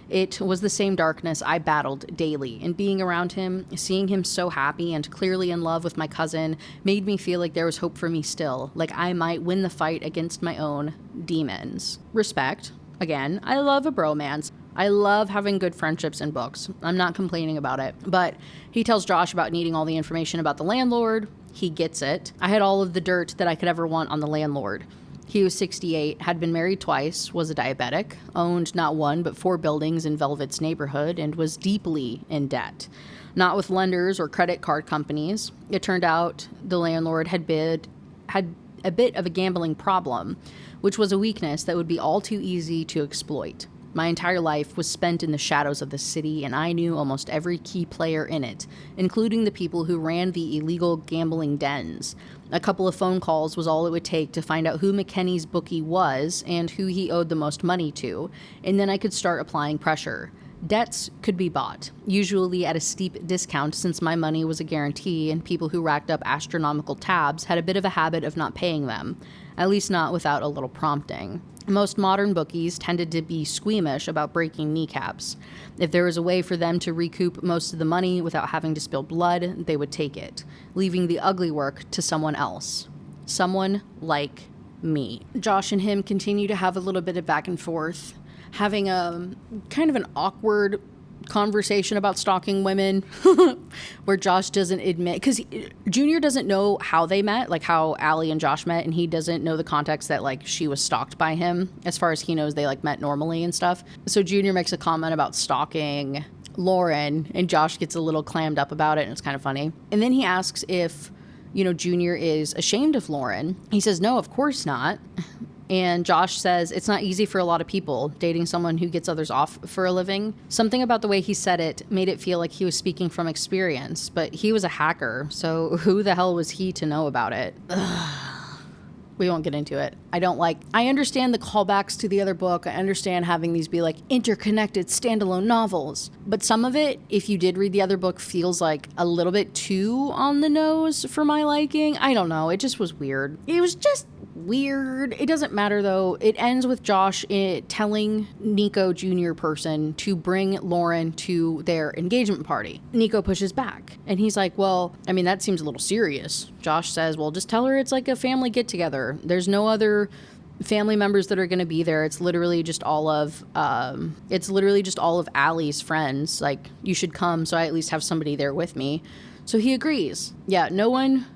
It was the same darkness I battled daily, and being around him, seeing him so happy and clearly in love with my cousin, made me feel like there was hope for me still, like I might win the fight against my own demons. Respect. Again, I love a bromance. I love having good friendships in books. I'm not complaining about it. But he tells Josh about needing all the information about the landlord. He gets it. I had all of the dirt that I could ever want on the landlord. He was 68, had been married twice, was a diabetic, owned not 1 but 4 buildings in Velvet's neighborhood, and was deeply in debt. Not with lenders or credit card companies. It turned out the landlord had a bit of a gambling problem, which was a weakness that would be all too easy to exploit. My entire life was spent in the shadows of the city, and I knew almost every key player in it, including the people who ran the illegal gambling dens. A couple of phone calls was all it would take to find out who McKenny's bookie was and who he owed the most money to, and then I could start applying pressure. Debts could be bought, usually at a steep discount since my money was a guarantee, and people who racked up astronomical tabs had a bit of a habit of not paying them, at least not without a little prompting. Most modern bookies tended to be squeamish about breaking kneecaps. If there was a way for them to recoup most of the money without having to spill blood, they would take it, leaving the ugly work to someone else. Someone like me. Josh and him continue to have a little bit of back and forth, having a kind of an awkward conversation about stalking women where Josh doesn't admit, because Junior doesn't know how they met, like how Allie and Josh met, and he doesn't know the context that like she was stalked by him. As far as he knows, they like met normally and stuff. So Junior makes a comment about stalking Lauren, and Josh gets a little clammed up about it, and it's kind of funny. And then he asks if, Junior is ashamed of Lauren. He says, no, of course not. And Josh says it's not easy for a lot of people, dating someone who gets others off for a living. Something about the way he said it made it feel like he was speaking from experience, but he was a hacker, so who the hell was he to know about it? We won't get into it. I understand the callbacks to the other book. I understand having these be like interconnected standalone novels. But some of it, if you did read the other book, feels like a little bit too on the nose for my liking. I don't know. It just was weird. It was just weird. It doesn't matter though. It ends with Josh telling Nico Jr. person to bring Lauren to their engagement party. Nico pushes back and he's like, well, I mean, that seems a little serious. Josh says, well, just tell her it's like a family get together. There's no other family members that are going to be there. It's literally just all of Allie's friends. Like, you should come so I at least have somebody there with me. So he agrees. Yeah, no one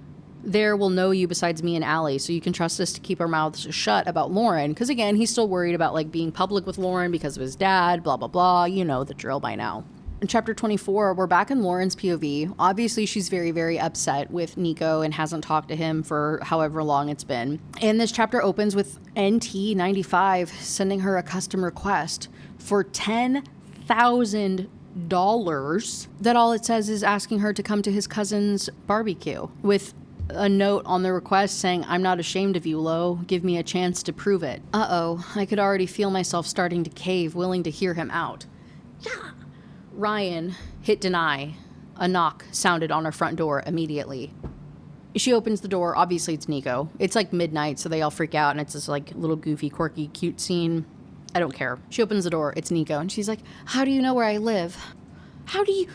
there will know you besides me and Allie, so you can trust us to keep our mouths shut about Lauren. Because again, he's still worried about like being public with Lauren because of his dad, blah, blah, blah. You know the drill by now. In chapter 24, we're back in Lauren's POV. Obviously, she's very, very upset with Nico and hasn't talked to him for however long it's been. And this chapter opens with NT95 sending her a custom request for $10,000 that all it says is asking her to come to his cousin's barbecue, with a note on the request saying, I'm not ashamed of you, Lo. Give me a chance to prove it. Uh-oh, I could already feel myself starting to cave, willing to hear him out. Yeah. Ryan hit deny. A knock sounded on her front door immediately. She opens the door. Obviously, it's Nico. It's like midnight, so they all freak out, and it's this like little goofy, quirky, cute scene. I don't care. She opens the door. It's Nico, and she's like, "How do you know where I live? How do you..."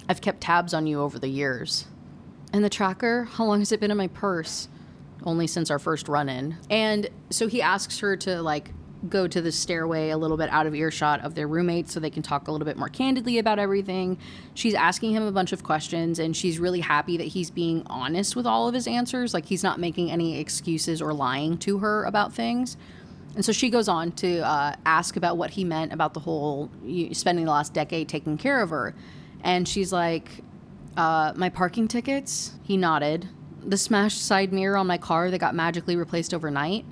I've kept tabs on you over the years. And the tracker, how long has it been in my purse? Only since our first run-in. And so he asks her to like go to the stairway a little bit out of earshot of their roommates so they can talk a little bit more candidly about everything. She's asking him a bunch of questions, and she's really happy that he's being honest with all of his answers. Like, he's not making any excuses or lying to her about things. And so she goes on to ask about what he meant about the whole spending the last decade taking care of her. And she's like, my parking tickets? He nodded. The smashed side mirror on my car that got magically replaced overnight?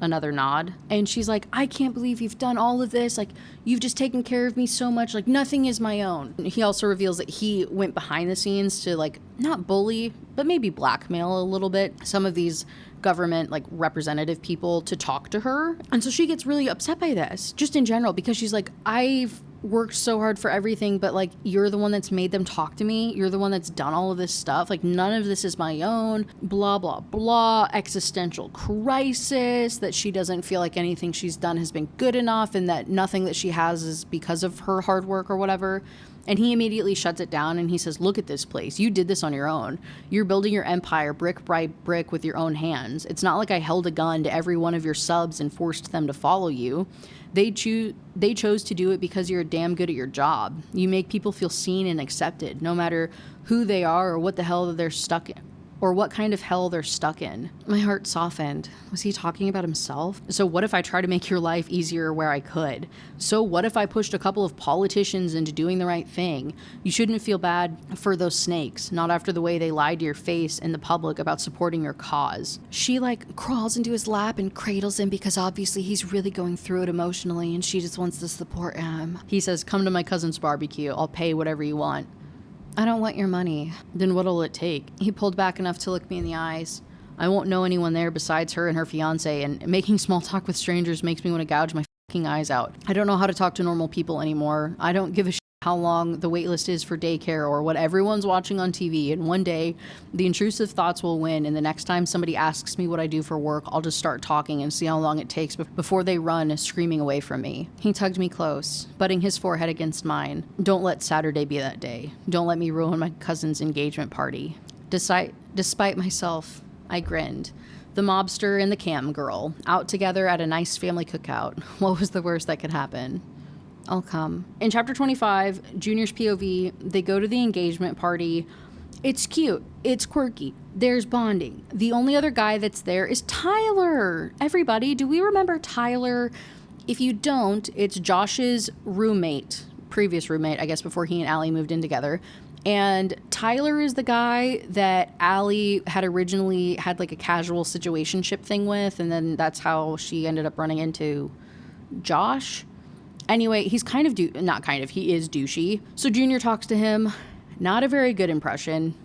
Another nod. And she's like, I can't believe you've done all of this. Like, you've just taken care of me so much. Like, nothing is my own. He also reveals that he went behind the scenes to, like, not bully, but maybe blackmail a little bit some of these government, like, representative people to talk to her. And so she gets really upset by this, just in general, because she's like, I've worked so hard for everything, but like, you're the one that's made them talk to me. You're the one that's done all of this stuff. Like, none of this is my own, blah, blah, blah. Existential crisis, that she doesn't feel like anything she's done has been good enough, and that nothing that she has is because of her hard work or whatever. And he immediately shuts it down, and he says, look at this place. You did this on your own. You're building your empire brick by brick with your own hands. It's not like I held a gun to every one of your subs and forced them to follow you. They chose to do it because you're damn good at your job. You make people feel seen and accepted, no matter who they are or what the hell they're stuck in, or what kind of hell they're stuck in. My heart softened. Was he talking about himself? So what if I try to make your life easier where I could? So what if I pushed a couple of politicians into doing the right thing? You shouldn't feel bad for those snakes, not after the way they lied to your face in the public about supporting your cause. She like crawls into his lap and cradles him because obviously he's really going through it emotionally, and she just wants to support him. He says, come to my cousin's barbecue. I'll pay whatever you want. I don't want your money. Then what'll it take? He pulled back enough to look me in the eyes. I won't know anyone there besides her and her fiance, and making small talk with strangers makes me want to gouge my fucking eyes out. I don't know how to talk to normal people anymore. I don't give a shit how long the wait list is for daycare or what everyone's watching on TV, and one day the intrusive thoughts will win, and the next time somebody asks me what I do for work, I'll just start talking and see how long it takes before they run screaming away from me. He tugged me close, butting his forehead against mine. Don't let Saturday be that day. Don't let me ruin my cousin's engagement party. Despite myself, I grinned. The mobster and the cam girl, out together at a nice family cookout. What was the worst that could happen? I'll come. In chapter 25, Junior's POV, they go to the engagement party. It's cute. It's quirky. There's bonding. The only other guy that's there is Tyler. Everybody, do we remember Tyler? If you don't, it's Josh's roommate, previous roommate, I guess, before he and Allie moved in together. And Tyler is the guy that Allie had originally had like a casual situationship thing with, and then that's how she ended up running into Josh. Anyway, he's kind of he is douchey. So Junior talks to him. Not a very good impression.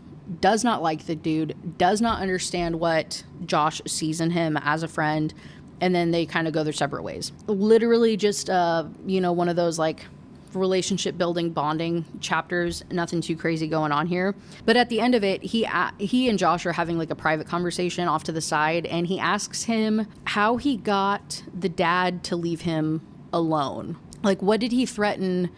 Does not like the dude. Does not understand what Josh sees in him as a friend. And then they kind of go their separate ways. Literally just, one of those like relationship building bonding chapters. Nothing too crazy going on here. But at the end of it, he and Josh are having like a private conversation off to the side. And he asks him how he got the dad to leave him alone. Like, what did he threaten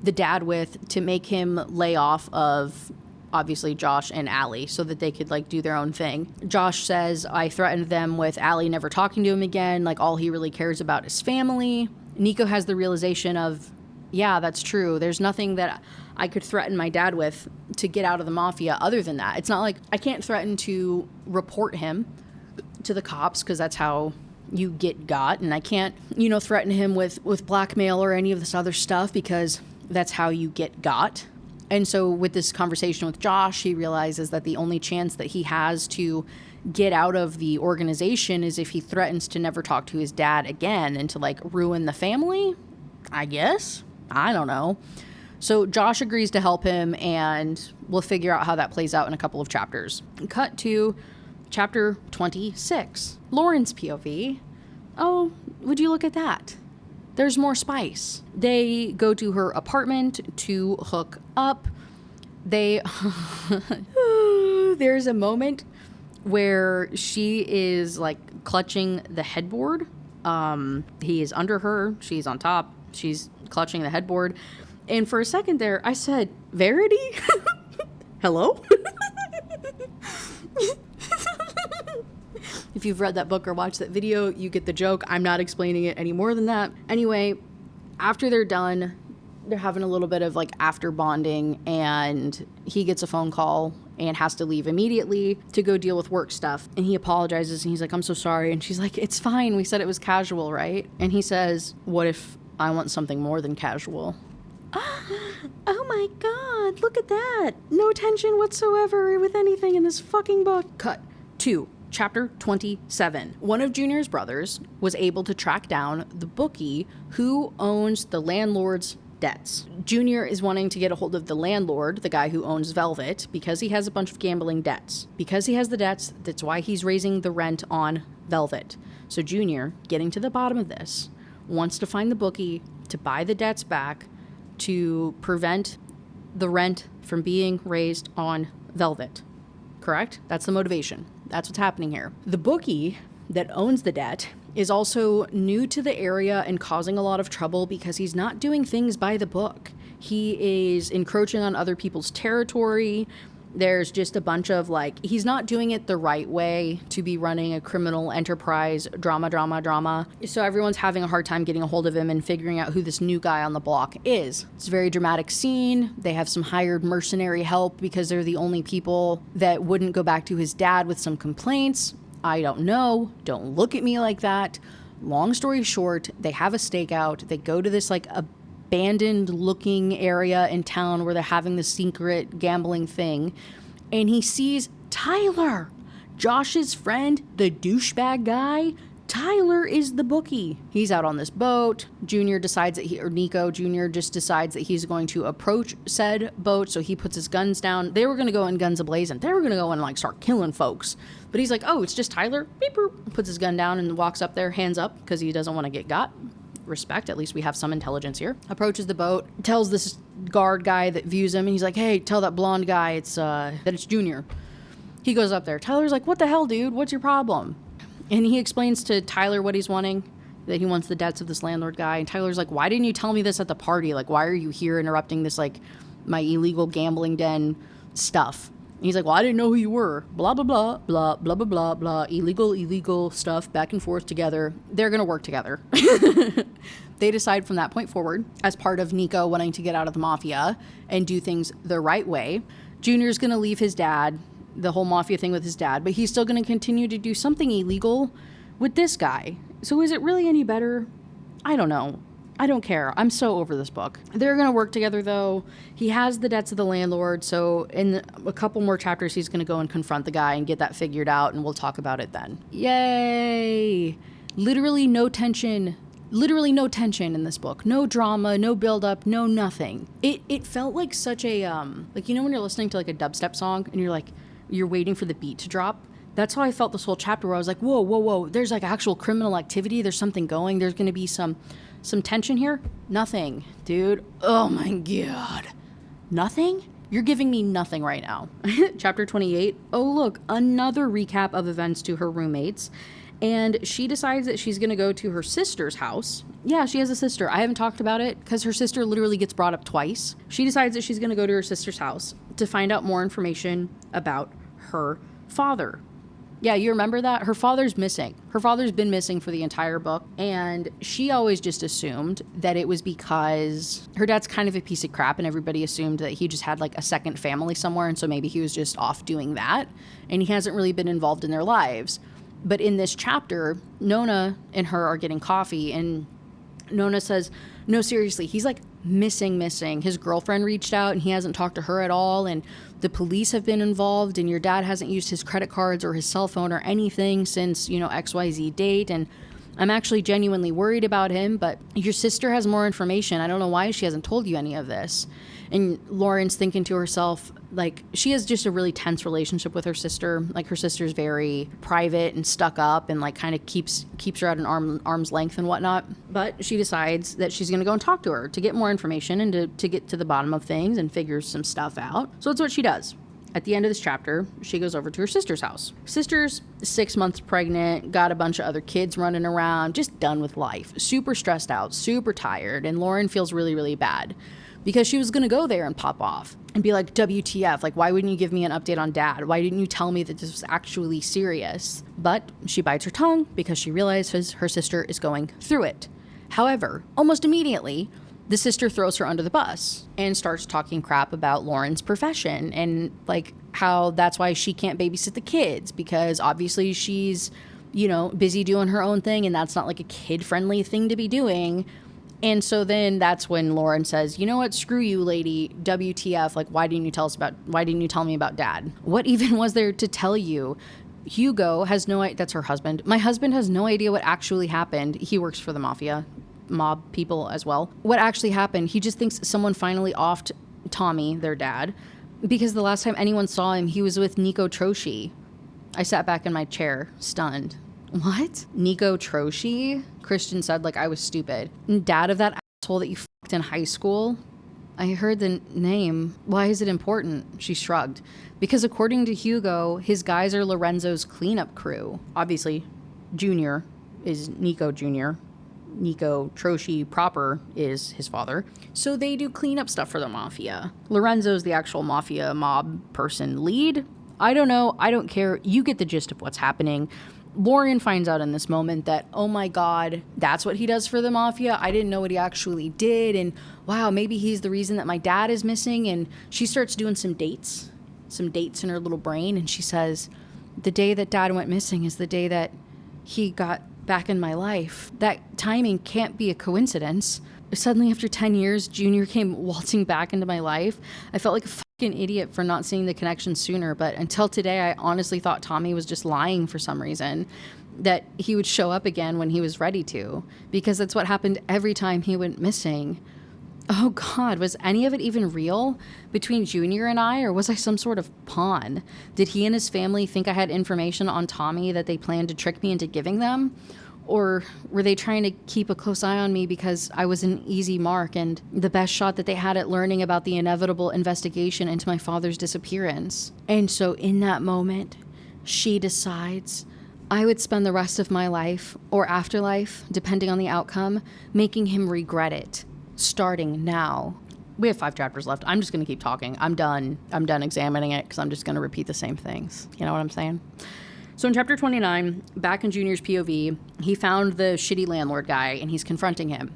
the dad with to make him lay off of, obviously, Josh and Allie so that they could, like, do their own thing? Josh says, I threatened them with Allie never talking to him again. Like, all he really cares about is family. Nico has the realization of, yeah, that's true. There's nothing that I could threaten my dad with to get out of the mafia other than that. It's not like I can't threaten to report him to the cops because that's how you get got, and I can't, threaten him with blackmail or any of this other stuff because that's how you get got. And so with this conversation with Josh, he realizes that the only chance that he has to get out of the organization is if he threatens to never talk to his dad again and to like ruin the family, I guess. I don't know. So Josh agrees to help him, and we'll figure out how that plays out in a couple of chapters. Cut to Chapter 26, Lauren's POV. Oh, would you look at that? there's more spice. They go to her apartment to hook up. There's a moment where she is like clutching the headboard. He is under her, she's on top, she's clutching the headboard. And for a second there, I said, Verity? Hello? If you've read that book or watched that video, you get the joke. I'm not explaining it any more than that. Anyway, after they're done, they're having a little bit of like after bonding, and he gets a phone call and has to leave immediately to go deal with work stuff. And he apologizes and he's like, I'm so sorry. And she's like, it's fine. We said it was casual, right? And he says, what if I want something more than casual? Oh my God, look at that. No tension whatsoever with anything in this fucking book. Cut to Chapter 27. One of Junior's brothers was able to track down the bookie who owns the landlord's debts. Junior is wanting to get a hold of the landlord, the guy who owns Velvet, because he has a bunch of gambling debts. Because he has the debts, that's why he's raising the rent on Velvet. So Junior, getting to the bottom of this, wants to find the bookie to buy the debts back to prevent the rent from being raised on Velvet. Correct? That's the motivation. That's what's happening here. The bookie that owns the debt is also new to the area and causing a lot of trouble because he's not doing things by the book. He is encroaching on other people's territory. There's just a bunch of like, he's not doing it the right way to be running a criminal enterprise, drama. So everyone's having a hard time getting a hold of him and figuring out who this new guy on the block is. It's a very dramatic scene. They have some hired mercenary help because they're the only people that wouldn't go back to his dad with some complaints. I don't know. Don't look at me like that. Long story short, they have a stakeout. They go to this like abandoned looking area in town where they're having the secret gambling thing, and he sees Tyler, Josh's friend, the douchebag guy. Tyler is the bookie. He's out on this boat. Junior decides that Nico Jr. just decides that he's going to approach said boat, so he puts his guns down. They were going to go in guns a-blazing. They were going to go and like start killing folks. But he's like, oh, it's just Tyler. Beep, boop. Puts his gun down and walks up there, hands up, because he doesn't want to get got. Respect, at least we have some intelligence here. Approaches the boat, tells this guard guy that views him, and he's like, hey, tell that blonde guy that it's Junior. He goes up there. Tyler's like, what the hell, dude? What's your problem? And he explains to Tyler what he's wanting, that he wants the debts of this landlord guy. And Tyler's like, why didn't you tell me this at the party? Like, why are you here interrupting this, like, my illegal gambling den stuff? And he's like, well, I didn't know who you were. Blah, blah, blah, blah, blah, blah, blah, blah. Illegal stuff, back and forth together. They're going to work together. They decide from that point forward, as part of Nico wanting to get out of the mafia and do things the right way, Junior's going to leave his dad, the whole mafia thing with his dad, but he's still going to continue to do something illegal with this guy. So is it really any better? I don't know. I don't care. I'm so over this book. They're going to work together, though. He has the debts of the landlord, so in a couple more chapters, he's going to go and confront the guy and get that figured out, and we'll talk about it then. Yay! Literally no tension in this book. No drama, no build-up, no nothing. It felt like such a, like, you know when you're listening to, like, a dubstep song, and you're waiting for the beat to drop? That's how I felt this whole chapter, where I was like, whoa, there's, like, actual criminal activity, there's something going, there's going to be some tension here. Nothing, dude. Oh my God. Nothing? You're giving me nothing right now. Chapter 28. Oh, look, another recap of events to her roommates. And she decides that she's going to go to her sister's house. Yeah, she has a sister. I haven't talked about it because her sister literally gets brought up twice. She decides that she's going to go to her sister's house to find out more information about her father. Yeah, you remember that? Her father's missing. Her father's been missing for the entire book, and she always just assumed that it was because her dad's kind of a piece of crap, and everybody assumed that he just had like a second family somewhere, and so maybe he was just off doing that, and he hasn't really been involved in their lives. But in this chapter, Nona and her are getting coffee, and Nona says, no, seriously, he's like missing. His girlfriend reached out and he hasn't talked to her at all, and the police have been involved, and your dad hasn't used his credit cards or his cell phone or anything since, XYZ date. And I'm actually genuinely worried about him, but your sister has more information. I don't know why she hasn't told you any of this. And Lauren's thinking to herself, like, she has just a really tense relationship with her sister. Like, her sister's very private and stuck up and, like, kind of keeps her at an arm's length and whatnot. But she decides that she's going to go and talk to her to get more information and to get to the bottom of things and figure some stuff out. So that's what she does. At the end of this chapter, she goes over to her sister's house. Sister's 6 months pregnant, got a bunch of other kids running around, just done with life. Super stressed out, super tired. And Lauren feels really, really bad because she was going to go there and pop off and be like, WTF, like, why wouldn't you give me an update on Dad? Why didn't you tell me that this was actually serious? But she bites her tongue because she realizes her sister is going through it. However, almost immediately, the sister throws her under the bus and starts talking crap about Lauren's profession and, like, how that's why she can't babysit the kids because obviously she's, you know, busy doing her own thing and that's not like a kid-friendly thing to be doing. And so then that's when Lauren says, you know what, screw you, lady, WTF, like, why didn't you tell me about Dad? What even was there to tell you? Hugo has no idea, that's her husband. My husband has no idea what actually happened. He works for the mob people as well. What actually happened, he just thinks someone finally offed Tommy, their dad, because the last time anyone saw him, he was with Nico Troshi. I sat back in my chair, stunned. What? Nico Troshi? Christian said like I was stupid. Dad of that asshole that you fucked in high school? I heard the name. Why is it important? She shrugged. Because according to Hugo, his guys are Lorenzo's cleanup crew. Obviously, Junior is Nico Jr. Nico Troshi proper is his father. So they do cleanup stuff for the mafia. Lorenzo's the actual mafia mob person lead. I don't know. I don't care. You get the gist of what's happening. Lauren finds out in this moment that, oh my God, that's what he does for the mafia. I didn't know what he actually did. And wow, maybe he's the reason that my dad is missing. And she starts doing some dates in her little brain. And she says, the day that Dad went missing is the day that he got back in my life. That timing can't be a coincidence. Suddenly, after 10 years, Junior came waltzing back into my life. I felt like a fucking idiot for not seeing the connection sooner, but until today, I honestly thought Tommy was just lying for some reason, that he would show up again when he was ready to, because that's what happened every time he went missing. Oh God, was any of it even real between Junior and I, or was I some sort of pawn? Did he and his family think I had information on Tommy that they planned to trick me into giving them? Or were they trying to keep a close eye on me because I was an easy mark and the best shot that they had at learning about the inevitable investigation into my father's disappearance? And so in that moment, she decides I would spend the rest of my life or afterlife, depending on the outcome, making him regret it. Starting now. We have 5 chapters left. I'm just going to keep talking. I'm done examining it because I'm just going to repeat the same things. You know what I'm saying? So in chapter 29, back in Junior's POV, he found the shitty landlord guy and he's confronting him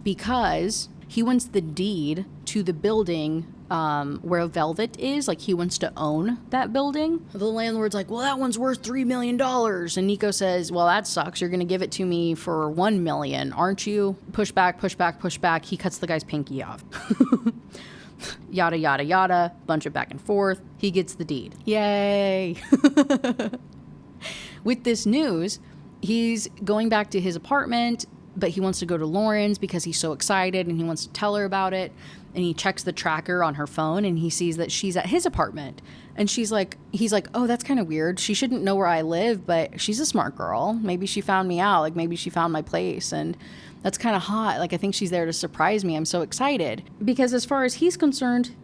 because he wants the deed to the building where Velvet is. Like, he wants to own that building. The landlord's like, well, that one's worth $3 million. And Nico says, well, that sucks. You're going to give it to me for $1 million, aren't you? Push back, push back, push back. He cuts the guy's pinky off. Yada, yada, yada. Bunch of back and forth. He gets the deed. Yay. With this news, he's going back to his apartment, but he wants to go to Lauren's because he's so excited and he wants to tell her about it. And he checks the tracker on her phone and he sees that she's at his apartment. And he's like, oh, that's kind of weird. She shouldn't know where I live, but she's a smart girl. Maybe she found me out. Like, maybe she found my place. And that's kind of hot. Like, I think she's there to surprise me. I'm so excited. Because as far as he's concerned,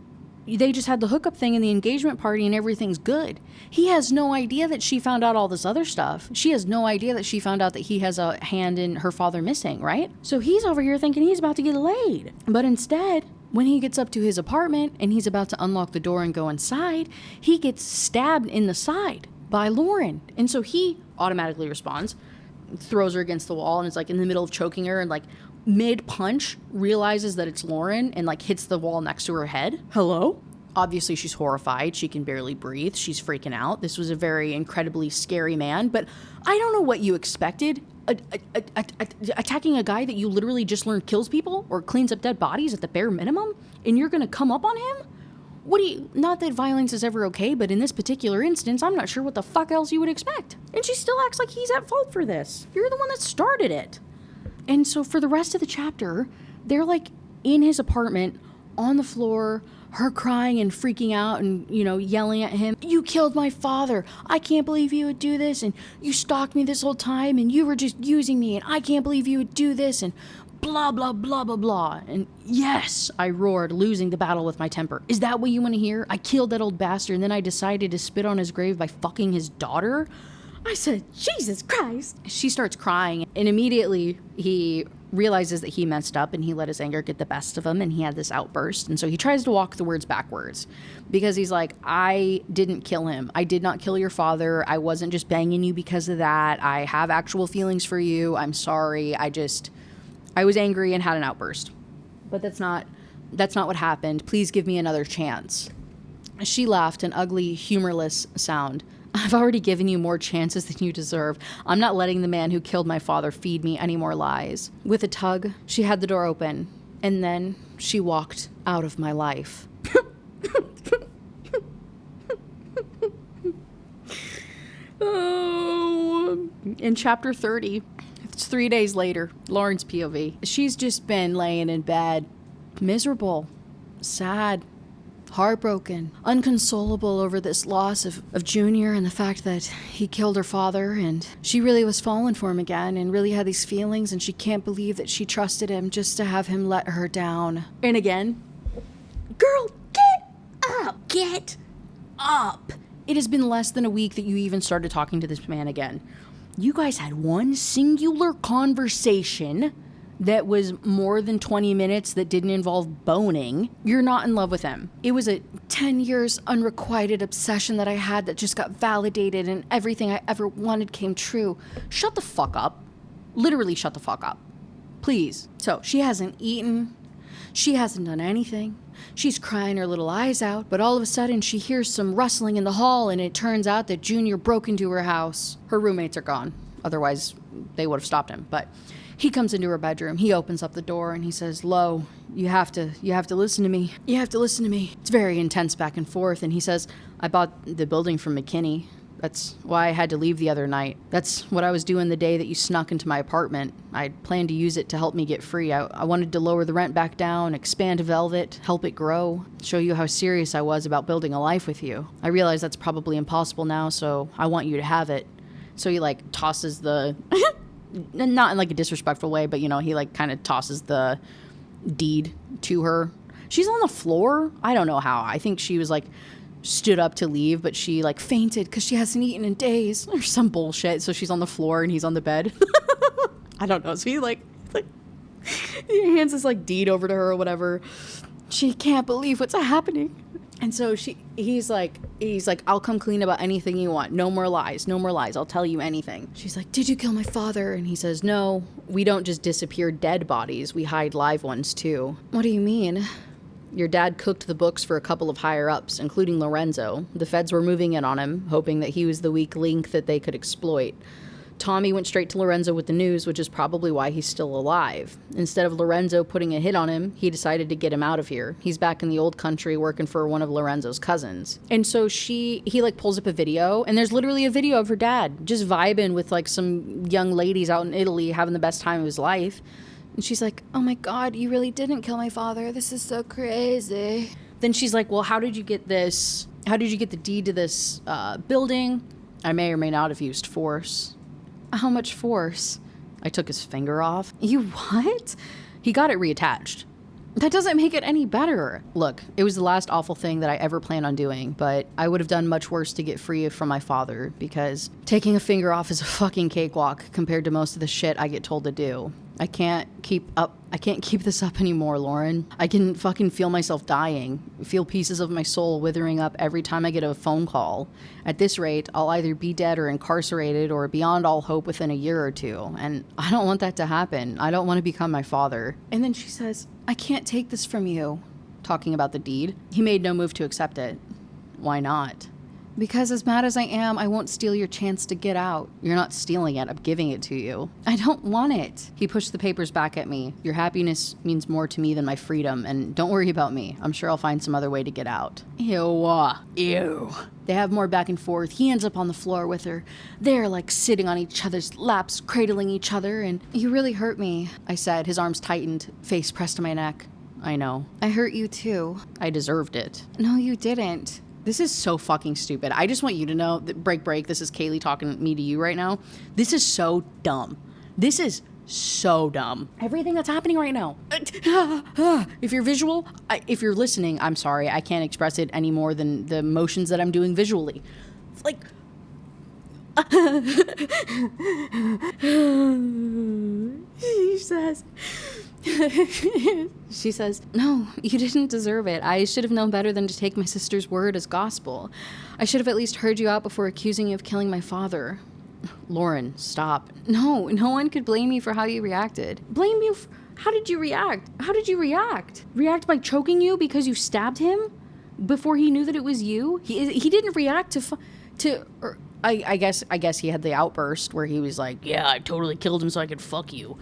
they just had the hookup thing and the engagement party and everything's good. He has no idea that she found out all this other stuff. She has no idea that she found out that he has a hand in her father missing, right? So he's over here thinking he's about to get laid. But instead, when he gets up to his apartment and he's about to unlock the door and go inside, he gets stabbed in the side by Lauren. And so he automatically responds, throws her against the wall and is like in the middle of choking her and like mid-punch realizes that it's Lauren and like hits the wall next to her head. Hello? Obviously, she's horrified. She can barely breathe. She's freaking out. This was a very incredibly scary man, but I don't know what you expected. Attacking a guy that you literally just learned kills people or cleans up dead bodies at the bare minimum, and you're gonna come up on him? Not that violence is ever okay, but in this particular instance, I'm not sure what the fuck else you would expect. And she still acts like he's at fault for this. You're the one that started it. And so for the rest of the chapter, they're like in his apartment on the floor, her crying and freaking out and, yelling at him. You killed my father. I can't believe you would do this. And you stalked me this whole time and you were just using me. And I can't believe you would do this. And blah, blah, blah, blah, blah. And yes, I roared, losing the battle with my temper. Is that what you want to hear? I killed that old bastard and then I decided to spit on his grave by fucking his daughter? I said, Jesus Christ. She starts crying and immediately he realizes that he messed up and he let his anger get the best of him and he had this outburst. And so he tries to walk the words backwards because he's like, I didn't kill him. I did not kill your father. I wasn't just banging you because of that. I have actual feelings for you. I'm sorry. I was angry and had an outburst. But that's not what happened. Please give me another chance. She laughed, an ugly, humorless sound. I've already given you more chances than you deserve. I'm not letting the man who killed my father feed me any more lies. With a tug, she had the door open, and then she walked out of my life. Oh. In chapter 30, it's 3 days later, Lauren's POV. She's just been laying in bed, miserable, sad, heartbroken, unconsolable over this loss of Junior and the fact that he killed her father, and she really was falling for him again and really had these feelings, and she can't believe that she trusted him just to have him let her down. And again, girl, get up! Get up! It has been less than a week that you even started talking to this man again. You guys had one singular conversation that was more than 20 minutes that didn't involve boning. You're not in love with him. It was a 10 years unrequited obsession that I had that just got validated and everything I ever wanted came true. Shut the fuck up. Literally shut the fuck up. Please. So she hasn't eaten. She hasn't done anything. She's crying her little eyes out, but all of a sudden she hears some rustling in the hall and it turns out that Junior broke into her house. Her roommates are gone. Otherwise, they would have stopped him, but he comes into her bedroom. He opens up the door and he says, Lo, you have to listen to me. You have to listen to me. It's very intense back and forth. And he says, I bought the building from McKinney. That's why I had to leave the other night. That's what I was doing the day that you snuck into my apartment. I planned to use it to help me get free. I wanted to lower the rent back down, expand Velvet, help it grow, show you how serious I was about building a life with you. I realize that's probably impossible now, so I want you to have it. So he tosses the... not in a disrespectful way, but he kind of tosses the deed to her. She's on the floor. I don't know how. I think she was stood up to leave, but she fainted because she hasn't eaten in days or some bullshit. So she's on the floor and he's on the bed. I don't know. So he he hands this deed over to her or whatever. She can't believe what's happening. And so he's like, I'll come clean about anything you want. No more lies. No more lies. I'll tell you anything. She's like, did you kill my father? And he says, no, we don't just disappear dead bodies. We hide live ones too. What do you mean? Your dad cooked the books for a couple of higher-ups, including Lorenzo. The feds were moving in on him, hoping that he was the weak link that they could exploit. Tommy went straight to Lorenzo with the news, which is probably why he's still alive. Instead of Lorenzo putting a hit on him, he decided to get him out of here. He's back in the old country working for one of Lorenzo's cousins. And so he pulls up a video, and there's literally a video of her dad just vibing with some young ladies out in Italy having the best time of his life. And she's like, oh my God, you really didn't kill my father. This is so crazy. Then she's like, well, how did you get this? How did you get the deed to this building? I may or may not have used force. How much force? I took his finger off. You what? He got it reattached. That doesn't make it any better. Look, it was the last awful thing that I ever planned on doing, but I would have done much worse to get free from my father because taking a finger off is a fucking cakewalk compared to most of the shit I get told to do. I can't keep this up anymore, Lauren. I can fucking feel myself dying, feel pieces of my soul withering up every time I get a phone call. At this rate, I'll either be dead or incarcerated or beyond all hope within a year or two. And I don't want that to happen. I don't want to become my father. And then she says, I can't take this from you. Talking about the deed. He made no move to accept it. Why not? Because as mad as I am, I won't steal your chance to get out. You're not stealing it, I'm giving it to you. I don't want it. He pushed the papers back at me. Your happiness means more to me than my freedom, and don't worry about me. I'm sure I'll find some other way to get out. Ew. Ew. They have more back and forth. He ends up on the floor with her. They're like sitting on each other's laps, cradling each other, and you really hurt me, I said, his arms tightened, face pressed to my neck. I know. I hurt you too. I deserved it. No, you didn't. This is so fucking stupid. I just want you to know that break. This is Kaylee talking me to you right now. This is so dumb. This is so dumb. Everything that's happening right now. If you're visual, if you're listening, I'm sorry. I can't express it any more than the motions that I'm doing visually. Like, she says, no, you didn't deserve it. I should have known better than to take my sister's word as gospel. I should have at least heard you out before accusing you of killing my father. Lauren, stop. No one could blame you for how you reacted. Blame you? How did you react? How did you react? React by choking you because you stabbed him before he knew that it was you? He didn't react I guess he had the outburst where he was like, yeah, I totally killed him so I could fuck you.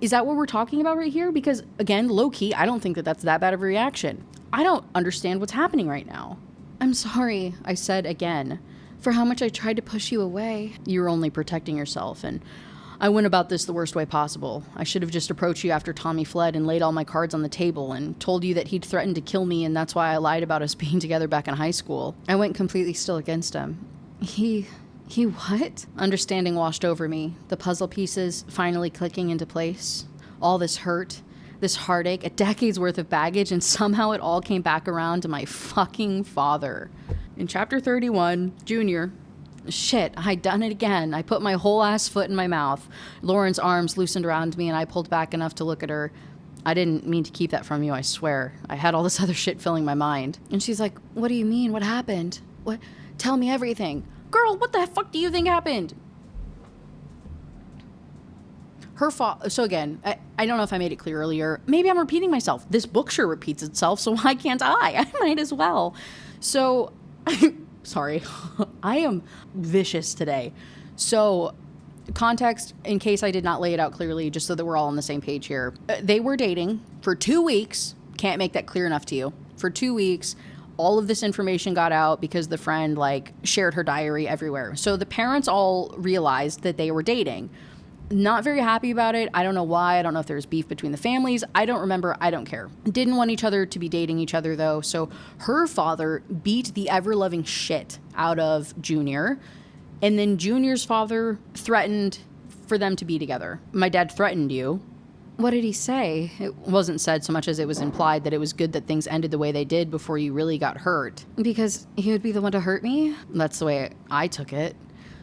Is that what we're talking about right here? Because again, low key, I don't think that that's that bad of a reaction. I don't understand what's happening right now. I'm sorry, I said again, for how much I tried to push you away. You were only protecting yourself, and I went about this the worst way possible. I should have just approached you after Tommy fled and laid all my cards on the table and told you that he'd threatened to kill me, and that's why I lied about us being together back in high school. I went completely still against him. He what? Understanding washed over me, the puzzle pieces finally clicking into place. All this hurt, this heartache, a decade's worth of baggage, and somehow it all came back around to my fucking father. In chapter 31, Junior. Shit, I'd done it again. I put my whole ass foot in my mouth. Lauren's arms loosened around me and I pulled back enough to look at her. I didn't mean to keep that from you, I swear. I had all this other shit filling my mind. And she's like, what do you mean? What happened? What? Tell me everything. Girl, what the fuck do you think happened? So again, I don't know if I made it clear earlier. Maybe I'm repeating myself. This book sure repeats itself, so why can't I? I might as well. So, sorry. I am vicious today. So, context, in case I did not lay it out clearly, just so that we're all on the same page here. They were dating for 2 weeks. Can't make that clear enough to you. For 2 weeks. All of this information got out because the friend shared her diary everywhere. So the parents all realized that they were dating. Not very happy about it. I don't know why. I don't know if there's beef between the families. I don't remember. I don't care. Didn't want each other to be dating each other though. So her father beat the ever-loving shit out of Junior. And then Junior's father threatened for them to be together. My dad threatened you. What did he say? It wasn't said so much as it was implied that it was good that things ended the way they did before you really got hurt. Because he would be the one to hurt me? That's the way I took it.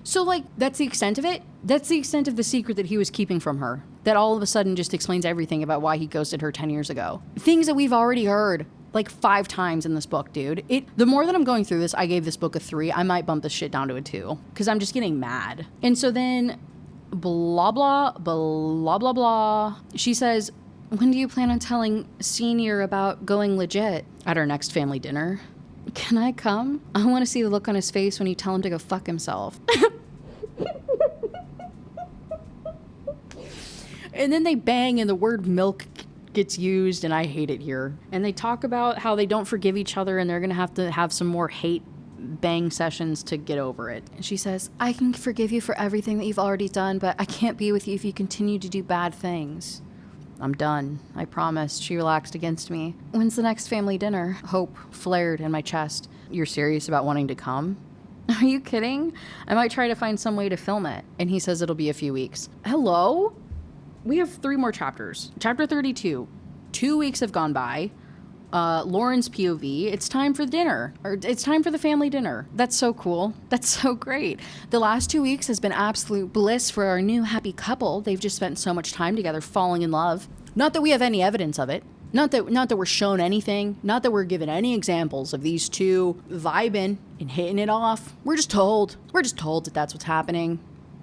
So, that's the extent of it? That's the extent of the secret that he was keeping from her. That all of a sudden just explains everything about why he ghosted her 10 years ago. Things that we've already heard, 5 times in this book, dude. The more that I'm going through this, I gave this book a 3. I might bump this shit down to a 2. Because I'm just getting mad. And so then... blah, blah, blah, blah, blah. She says, when do you plan on telling Senior about going legit? At our next family dinner. Can I come? I want to see the look on his face when you tell him to go fuck himself. And then they bang and the word milk gets used and I hate it here. And they talk about how they don't forgive each other and they're going to have some more hate bang sessions to get over it. And she says, I can forgive you for everything that you've already done, but I can't be with you if you continue to do bad things. I'm done. I promised. She relaxed against me. When's the next family dinner? Hope flared in my chest. You're serious about wanting to come? Are you kidding? I might try to find some way to film it. And he says it'll be a few weeks. Hello? We have 3 more chapters. Chapter 32. 2 weeks have gone by. Lauren's POV, it's time for dinner, or it's time for the family dinner. That's so cool. That's so great. The last 2 weeks has been absolute bliss for our new happy couple. They've just spent so much time together falling in love. Not that we have any evidence of it. Not that we're shown anything. Not that we're given any examples of these two vibing and hitting it off. We're just told that that's what's happening.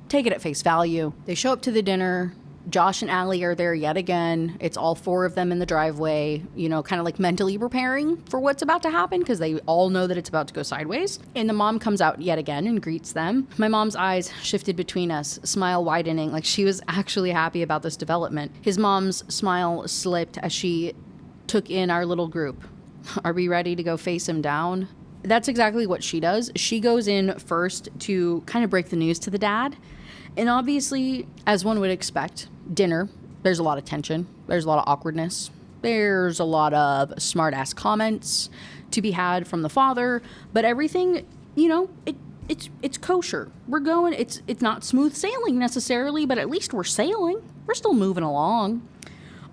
Take it at face value. They show up to the dinner. Josh and Allie are there yet again. It's all four of them in the driveway, you know, kind of like mentally preparing for what's about to happen because they all know that it's about to go sideways. And the mom comes out yet again and greets them. My mom's eyes shifted between us, smile widening like she was actually happy about this development. His mom's smile slipped as she took in our little group. Are we ready to go face him down? That's exactly what she does. She goes in first to kind of break the news to the dad. And obviously, as one would expect, dinner, there's a lot of tension. There's a lot of awkwardness. There's a lot of smart-ass comments to be had from the father. But everything, you know, it's kosher. We're going, it's not smooth sailing necessarily, but at least we're sailing. We're still moving along.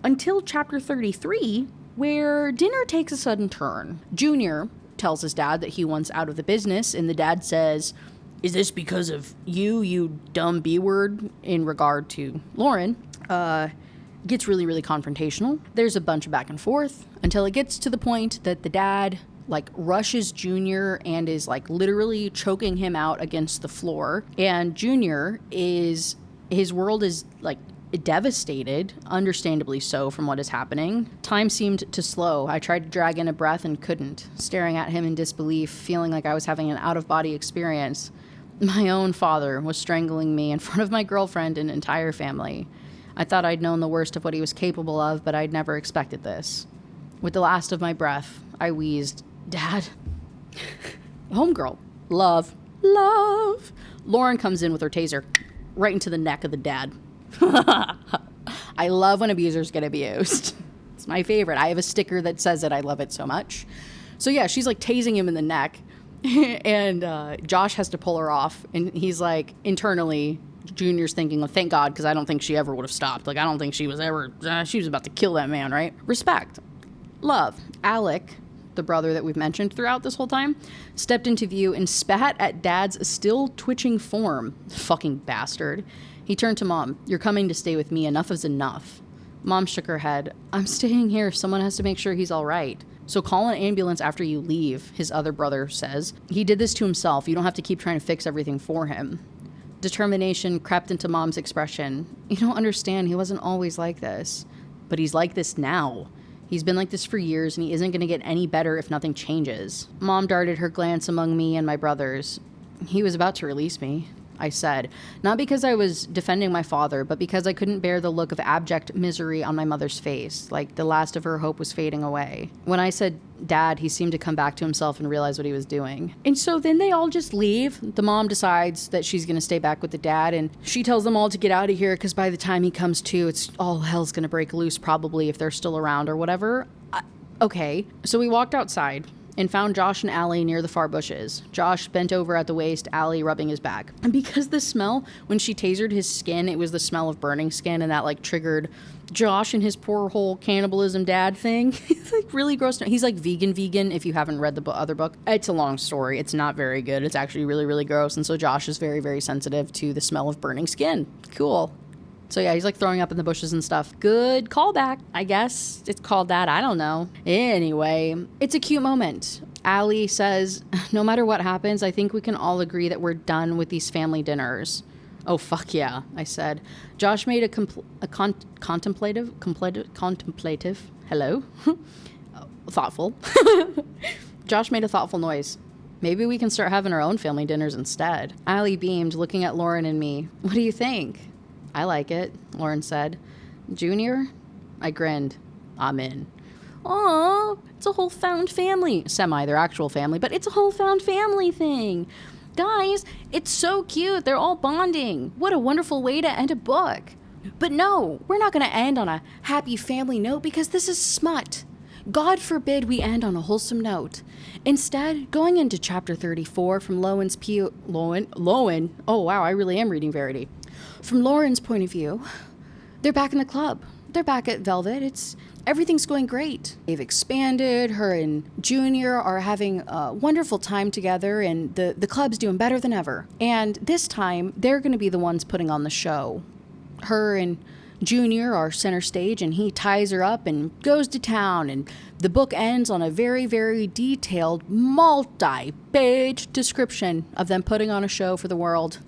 Until chapter 33, where dinner takes a sudden turn. Junior tells his dad that he wants out of the business, and the dad says, "Is this because of you dumb B-word," in regard to Lauren. Gets really, really confrontational. There's a bunch of back and forth until it gets to the point that the dad like rushes Junior and is like literally choking him out against the floor. And Junior his world is like devastated, understandably so from what is happening. Time seemed to slow. I tried to drag in a breath and couldn't, staring at him in disbelief, feeling like I was having an out-of-body experience. My own father was strangling me in front of my girlfriend and entire family. I thought I'd known the worst of what he was capable of, but I'd never expected this. With the last of my breath, I wheezed, "Dad." Homegirl. Love. Lauren comes in with her taser right into the neck of the dad. I love when abusers get abused. It's my favorite. I have a sticker that says it. I love it so much. So yeah, she's like tasing him in the neck. And Josh has to pull her off. And he's like, internally, Junior's thinking, well, thank God, because I don't think she ever would have stopped. Like, I don't think she was ever, she was about to kill that man, right? Respect. Love. Alec, the brother that we've mentioned throughout this whole time, stepped into view and spat at Dad's still twitching form. Fucking bastard. He turned to Mom. "You're coming to stay with me. Enough is enough." Mom shook her head. "I'm staying here. Someone has to make sure he's all right." "So call an ambulance after you leave," his other brother says. "He did this to himself. You don't have to keep trying to fix everything for him." Determination crept into Mom's expression. "You don't understand. He wasn't always like this." "But he's like this now. He's been like this for years, and he isn't going to get any better if nothing changes." Mom darted her glance among me and my brothers. "He was about to release me," I said, not because I was defending my father, but because I couldn't bear the look of abject misery on my mother's face, like the last of her hope was fading away. When I said Dad, he seemed to come back to himself and realize what he was doing. And so then they all just leave. The mom decides that she's going to stay back with the dad, and she tells them all to get out of here because by the time he comes to, it's all hell's going to break loose probably if they're still around or whatever. Okay, so we walked outside and found Josh and Allie near the far bushes. Josh bent over at the waist, Allie rubbing his back. And because the smell, when she tasered his skin, it was the smell of burning skin, and that like triggered Josh and his poor whole cannibalism dad thing. It's like really gross. He's like vegan if you haven't read the other book. It's a long story. It's not very good. It's actually really, really gross. And so Josh is very, very sensitive to the smell of burning skin. Cool. So yeah, he's like throwing up in the bushes and stuff. Good callback. I guess it's called that. I don't know. Anyway, it's a cute moment. Allie says, "No matter what happens, I think we can all agree that we're done with these family dinners." "Oh, fuck yeah," I said. Josh made a contemplative, hello? Thoughtful. Josh made a thoughtful noise. "Maybe we can start having our own family dinners instead." Allie beamed, looking at Lauren and me. "What do you think?" "I like it," Lauren said. "Junior?" I grinned. "I'm in." "Aw, it's a whole found family. Semi, their actual family, but it's a whole found family thing. Guys, it's so cute. They're all bonding. What a wonderful way to end a book. But no, we're not going to end on a happy family note because this is smut. God forbid we end on a wholesome note. Instead, going into chapter 34 from Lowen? Oh wow, I really am reading Verity. From Lauren's point of view, they're back in the club. They're back at Velvet. Everything's going great. They've expanded. Her and Junior are having a wonderful time together, and the club's doing better than ever. And this time, they're going to be the ones putting on the show. Her and Junior are center stage, and he ties her up and goes to town, and the book ends on a very, very detailed, multi-page description of them putting on a show for the world.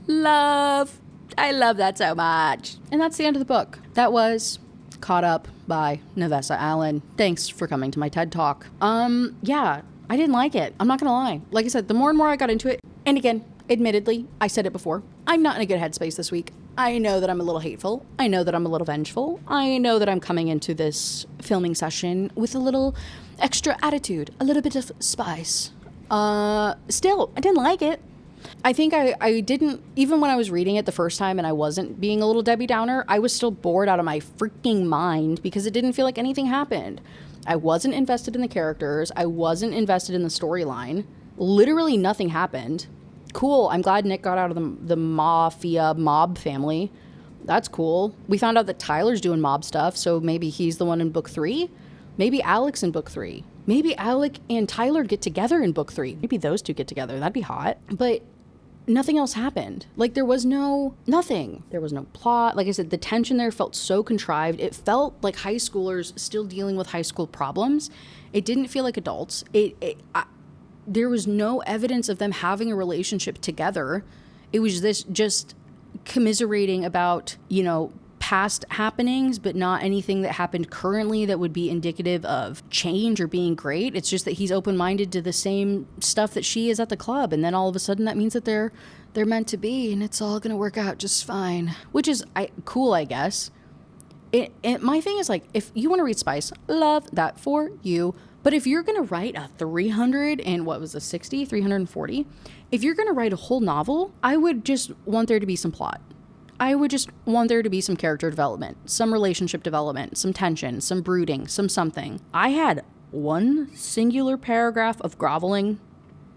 I love that so much. And that's the end of the book. That was Caught Up by Nevessa Allen. Thanks for coming to my TED Talk. Yeah, I didn't like it. I'm not gonna lie. Like I said, the more and more I got into it, and again, admittedly, I said it before, I'm not in a good headspace this week. I know that I'm a little hateful. I know that I'm a little vengeful. I know that I'm coming into this filming session with a little extra attitude, a little bit of spice. Still, I didn't like it. I think I didn't, even when I was reading it the first time and I wasn't being a little Debbie Downer, I was still bored out of my freaking mind because it didn't feel like anything happened. I wasn't invested in the characters. I wasn't invested in the storyline. Literally nothing happened. Cool. I'm glad Nick got out of the mafia mob family. That's cool. We found out that Tyler's doing mob stuff, so maybe he's the one in book 3. Maybe Alex in book 3. Maybe Alec and Tyler get together in book 3. Maybe those two get together. That'd be hot. But nothing else happened. Like, there was nothing. There was no plot. Like I said, the tension there felt so contrived. It felt like high schoolers still dealing with high school problems. It didn't feel like adults. There was no evidence of them having a relationship together. It was this just commiserating about, past happenings, but not anything that happened currently that would be indicative of change or being great. It's just that he's open-minded to the same stuff that she is at the club, and then all of a sudden that means that they're meant to be, and it's all gonna work out just fine, which is cool, I guess. My thing is, like, if you want to read spice, love that for you. But if you're gonna write a 340, if you're gonna write a whole novel, I would just want there to be some plot. I would just want there to be some character development, some relationship development, some tension, some brooding, some something. I had one singular paragraph of groveling,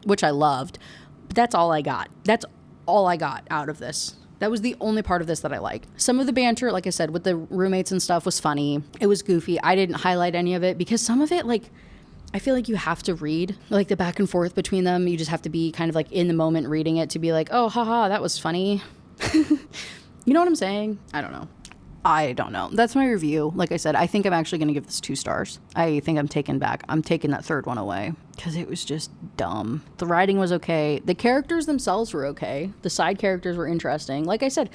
which I loved, but that's all I got. That's all I got out of this. That was the only part of this that I liked. Some of the banter, like I said, with the roommates and stuff was funny. It was goofy. I didn't highlight any of it because some of it, like, I feel like you have to read, like, the back and forth between them. You just have to be kind of like in the moment reading it to be like, oh, haha, that was funny. You know what I'm saying? I don't know. That's my review. Like I said, I think I'm actually going to give this 2 stars. I think I'm taking that third one away because it was just dumb. The writing was okay. The characters themselves were okay. The side characters were interesting. Like I said,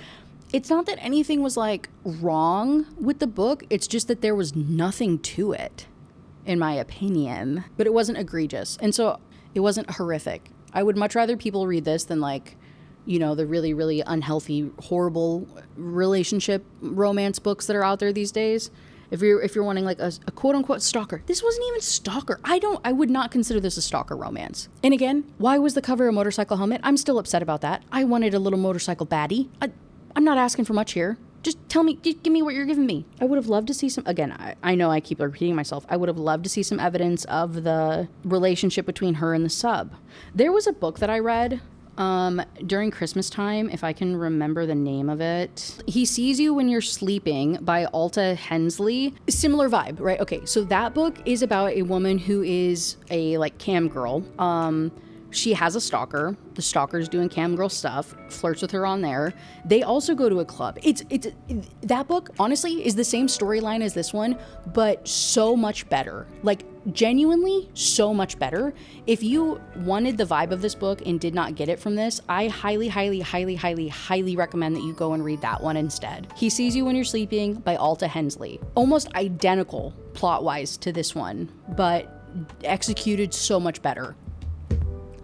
it's not that anything was, like, wrong with the book. It's just that there was nothing to it, in my opinion. But it wasn't egregious. And so it wasn't horrific. I would much rather people read this than, like, the really, really unhealthy, horrible relationship romance books that are out there these days. If you're wanting, like, a quote unquote stalker, this wasn't even stalker. I would not consider this a stalker romance. And again, why was the cover a motorcycle helmet? I'm still upset about that. I wanted a little motorcycle baddie. I'm not asking for much here. Just give me what you're giving me. I would have loved to see some, again, I know I keep repeating myself. I would have loved to see some evidence of the relationship between her and the sub. There was a book that I read during Christmas time, if I can remember the name of it. He Sees You When You're Sleeping by Alta Hensley. Similar vibe, right? Okay, so that book is about a woman who is a, like, cam girl. She has a stalker. The stalker's doing cam girl stuff, flirts with her on there. They also go to a club. That book, honestly, is the same storyline as this one, but so much better. Like, genuinely so much better. If you wanted the vibe of this book and did not get it from this, I highly, highly, highly, highly, highly recommend that you go and read that one instead. He Sees You When You're Sleeping by Alta Hensley. Almost identical plot-wise to this one, but executed so much better.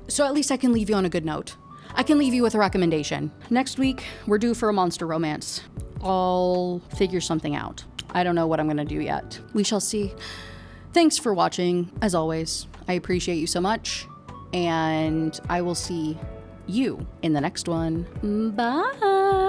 So at least I can leave you on a good note. I can leave you with a recommendation. Next week, we're due for a monster romance. I'll figure something out. I don't know what I'm gonna do yet. We shall see. Thanks for watching, as always. I appreciate you so much, and I will see you in the next one. Bye!